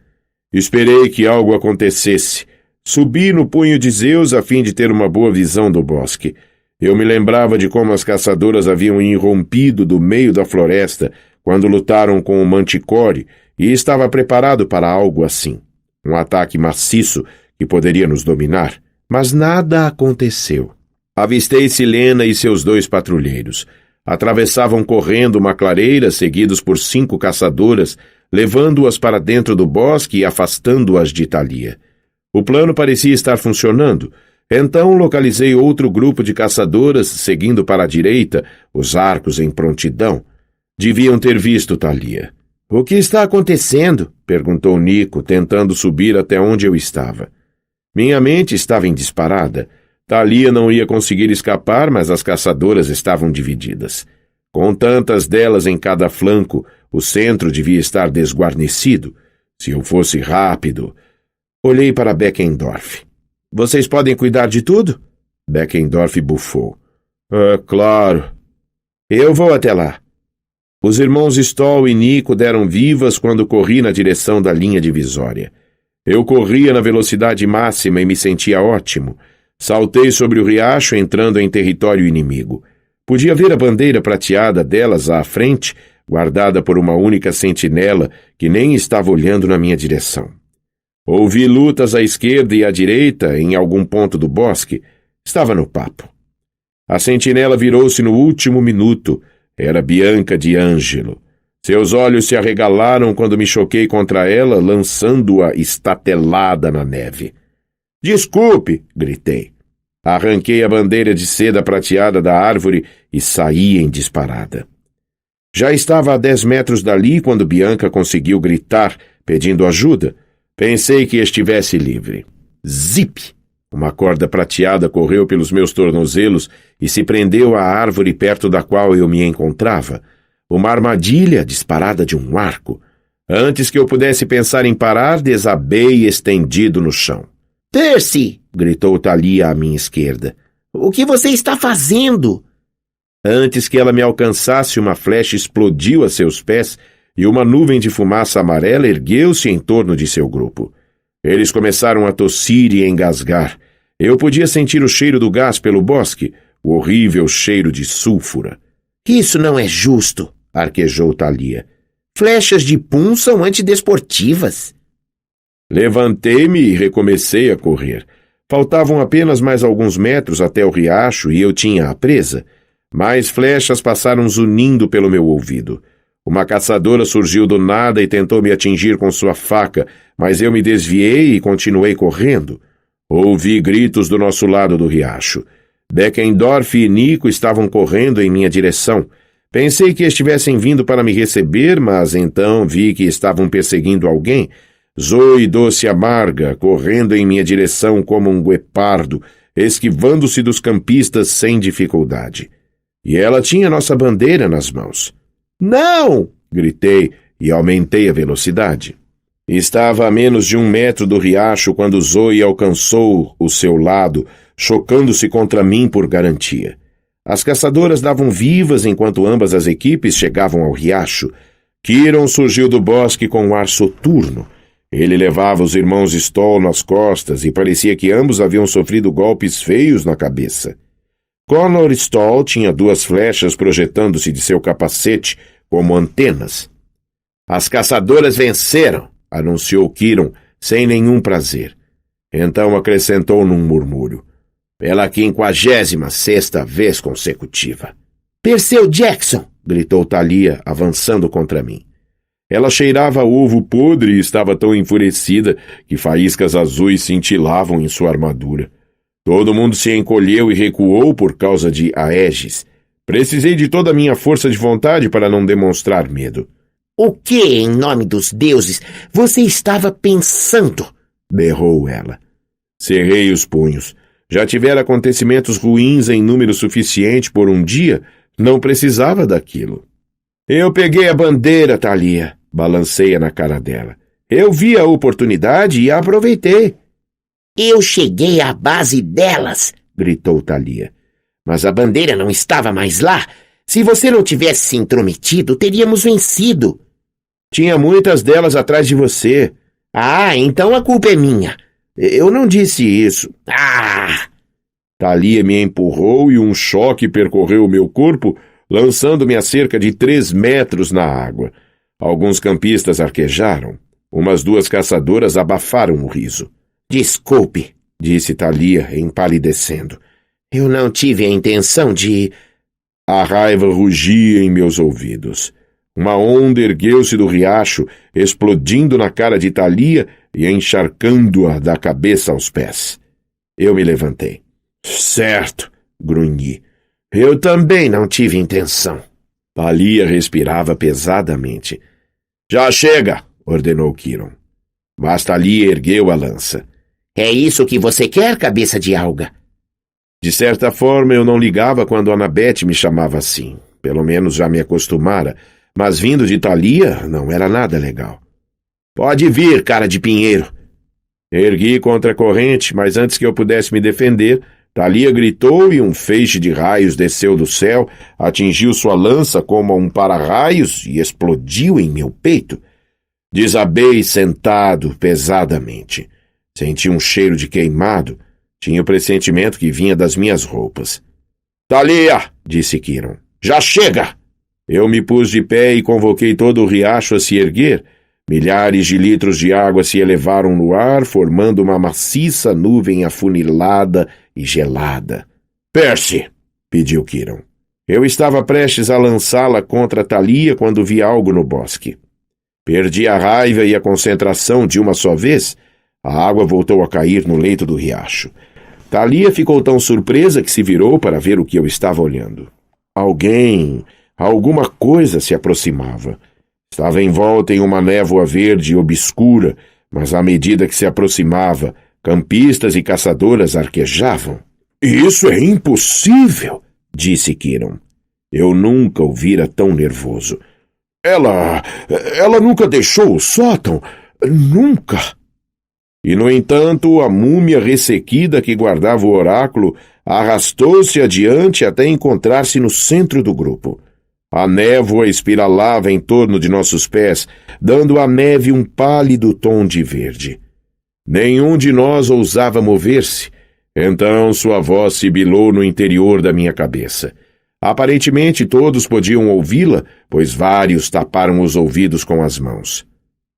Esperei que algo acontecesse. Subi no punho de Zeus a fim de ter uma boa visão do bosque. Eu me lembrava de como as caçadoras haviam irrompido do meio da floresta quando lutaram com o Manticore e estava preparado para algo assim. Um ataque maciço que poderia nos dominar. Mas nada aconteceu. Avistei Silena e seus 2 patrulheiros. Atravessavam correndo uma clareira, seguidos por 5 caçadoras, levando-as para dentro do bosque e afastando-as de Thalia. O plano parecia estar funcionando. Então localizei outro grupo de caçadoras seguindo para a direita, os arcos em prontidão. Deviam ter visto Thalia. O que está acontecendo? Perguntou Nico, tentando subir até onde eu estava. Minha mente estava em disparada. Thalia não ia conseguir escapar, mas as caçadoras estavam divididas. Com tantas delas em cada flanco, o centro devia estar desguarnecido. Se eu fosse rápido... Olhei para Beckendorf. Vocês podem cuidar de tudo? Beckendorf bufou. Claro. Eu vou até lá. Os irmãos Stoll e Nico deram vivas quando corri na direção da linha divisória. Eu corria na velocidade máxima e me sentia ótimo. Saltei sobre o riacho, entrando em território inimigo. Podia ver a bandeira prateada delas à frente, guardada por uma única sentinela que nem estava olhando na minha direção. Ouvi lutas à esquerda e à direita, em algum ponto do bosque. Estava no papo. A sentinela virou-se no último minuto. Era Bianca de Angelo. Seus olhos se arregalaram quando me choquei contra ela, lançando-a estatelada na neve. Desculpe, gritei. Arranquei a bandeira de seda prateada da árvore e saí em disparada. Já estava a 10 metros dali quando Bianca conseguiu gritar, pedindo ajuda. Pensei que estivesse livre. Zip! Uma corda prateada correu pelos meus tornozelos e se prendeu à árvore perto da qual eu me encontrava. Uma armadilha disparada de um arco. Antes que eu pudesse pensar em parar, desabei estendido no chão. Percy! Gritou Thalia à minha esquerda. O que você está fazendo? Antes que ela me alcançasse, uma flecha explodiu a seus pés e uma nuvem de fumaça amarela ergueu-se em torno de seu grupo. Eles começaram a tossir e engasgar. Eu podia sentir o cheiro do gás pelo bosque, o horrível cheiro de sulfura. Isso não é justo, arquejou Thalia. Flechas de pum são antidesportivas. Levantei-me e recomecei a correr. Faltavam apenas mais alguns metros até o riacho e eu tinha a presa. Mais flechas passaram zunindo pelo meu ouvido. Uma caçadora surgiu do nada e tentou me atingir com sua faca, mas eu me desviei e continuei correndo. Ouvi gritos do nosso lado do riacho. Beckendorf e Nico estavam correndo em minha direção. Pensei que estivessem vindo para me receber, mas então vi que estavam perseguindo alguém. Zoe Doce Amarga, correndo em minha direção como um guepardo, esquivando-se dos campistas sem dificuldade. E ela tinha nossa bandeira nas mãos. Não! Gritei e aumentei a velocidade. Estava a menos de 1 metro do riacho quando Zoe alcançou o seu lado, chocando-se contra mim por garantia. As caçadoras davam vivas enquanto ambas as equipes chegavam ao riacho. Kiron surgiu do bosque com um ar soturno. Ele levava os irmãos Stoll nas costas e parecia que ambos haviam sofrido golpes feios na cabeça. Connor Stoll tinha 2 flechas projetando-se de seu capacete como antenas. As caçadoras venceram, anunciou Kiron, sem nenhum prazer. Então acrescentou num murmúrio. Pela 56ª vez consecutiva. Perseu Jackson! Gritou Thalia, avançando contra mim. Ela cheirava a ovo podre e estava tão enfurecida que faíscas azuis cintilavam em sua armadura. Todo mundo se encolheu e recuou por causa de Aegis. Precisei de toda a minha força de vontade para não demonstrar medo. O que, em nome dos deuses, você estava pensando? Berrou ela. Cerrei os punhos. Já tivera acontecimentos ruins em número suficiente por um dia, não precisava daquilo. Eu peguei a bandeira, Thalia, balancei-a na cara dela. Eu vi a oportunidade e a aproveitei. Eu cheguei à base delas, gritou Thalia. Mas a bandeira não estava mais lá. Se você não tivesse se intrometido, teríamos vencido. Tinha muitas delas atrás de você. Ah, então a culpa é minha. Eu não disse isso. Ah! Thalia me empurrou e um choque percorreu o meu corpo, lançando-me a cerca de 3 metros na água. Alguns campistas arquejaram. Umas 2 caçadoras abafaram o riso. Desculpe, disse Thalia, empalidecendo. Eu não tive a intenção de... A raiva rugia em meus ouvidos. Uma onda ergueu-se do riacho, explodindo na cara de Thalia e encharcando-a da cabeça aos pés. Eu me levantei. Certo, grunhi. Eu também não tive intenção. Thalia respirava pesadamente. Já chega, ordenou Kiron. Mas Thalia ergueu a lança. É isso que você quer, cabeça de alga? De certa forma, eu não ligava quando Annabeth me chamava assim. Pelo menos já me acostumara. Mas vindo de Thalia, não era nada legal. Pode vir, cara de pinheiro. Ergui contra a corrente, mas antes que eu pudesse me defender, Thalia gritou e um feixe de raios desceu do céu, atingiu sua lança como um para-raios e explodiu em meu peito. Desabei sentado pesadamente. Senti um cheiro de queimado. Tinha o pressentimento que vinha das minhas roupas. Thalia, disse Kiron. Já chega! Eu me pus de pé e convoquei todo o riacho a se erguer. Milhares de litros de água se elevaram no ar, formando uma maciça nuvem afunilada e gelada. Percy, pediu Kiron. Eu estava prestes a lançá-la contra Thalia quando vi algo no bosque. Perdi a raiva e a concentração de uma só vez. A água voltou a cair no leito do riacho. Thalia ficou tão surpresa que se virou para ver o que eu estava olhando. Alguma coisa se aproximava. Estava envolta em uma névoa verde obscura, mas à medida que se aproximava, campistas e caçadoras arquejavam. Isso é impossível, disse Kiron. Eu nunca o vira tão nervoso. Ela nunca deixou o sótão. Nunca. E, no entanto, a múmia ressequida que guardava o oráculo arrastou-se adiante até encontrar-se no centro do grupo. A névoa espiralava em torno de nossos pés, dando à neve um pálido tom de verde. Nenhum de nós ousava mover-se. Então sua voz sibilou no interior da minha cabeça. Aparentemente todos podiam ouvi-la, pois vários taparam os ouvidos com as mãos.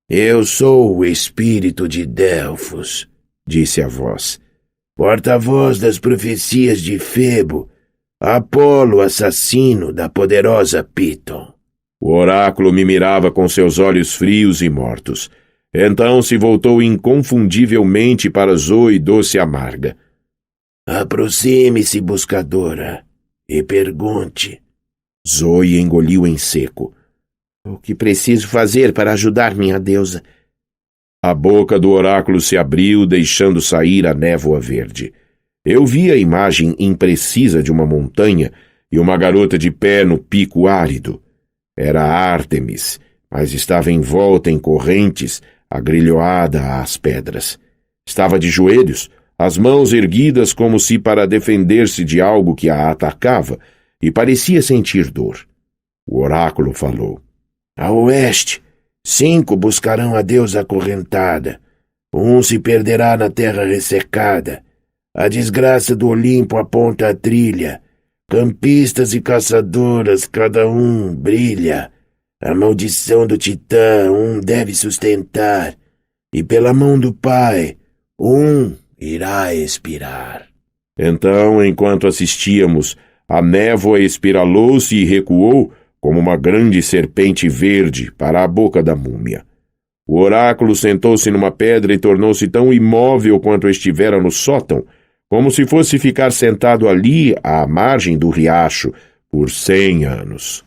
Eu sou o espírito de Delfos, disse a voz, porta-voz das profecias de Febo, Apolo, assassino da poderosa Piton. O oráculo me mirava com seus olhos frios e mortos. Então se voltou inconfundivelmente para Zoe doce amarga. Aproxime-se, buscadora, e pergunte. Zoe engoliu em seco. O que preciso fazer para ajudar minha deusa? A boca do oráculo se abriu, deixando sair a névoa verde. Eu vi a imagem imprecisa de uma montanha e uma garota de pé no pico árido. Era Ártemis, mas estava envolta em correntes, agrilhoada às pedras. Estava de joelhos, as mãos erguidas como se para defender-se de algo que a atacava, e parecia sentir dor. O oráculo falou. A oeste, 5 buscarão a deusa acorrentada. 1 se perderá na terra ressecada. A desgraça do Olimpo aponta a trilha. Campistas e caçadoras, cada um brilha. A maldição do Titã, um deve sustentar. E pela mão do Pai, um irá expirar. Então, enquanto assistíamos, a névoa espiralou-se e recuou, como uma grande serpente verde, para a boca da múmia. O oráculo sentou-se numa pedra e tornou-se tão imóvel quanto estivera no sótão, como se fosse ficar sentado ali à margem do riacho por 100 anos.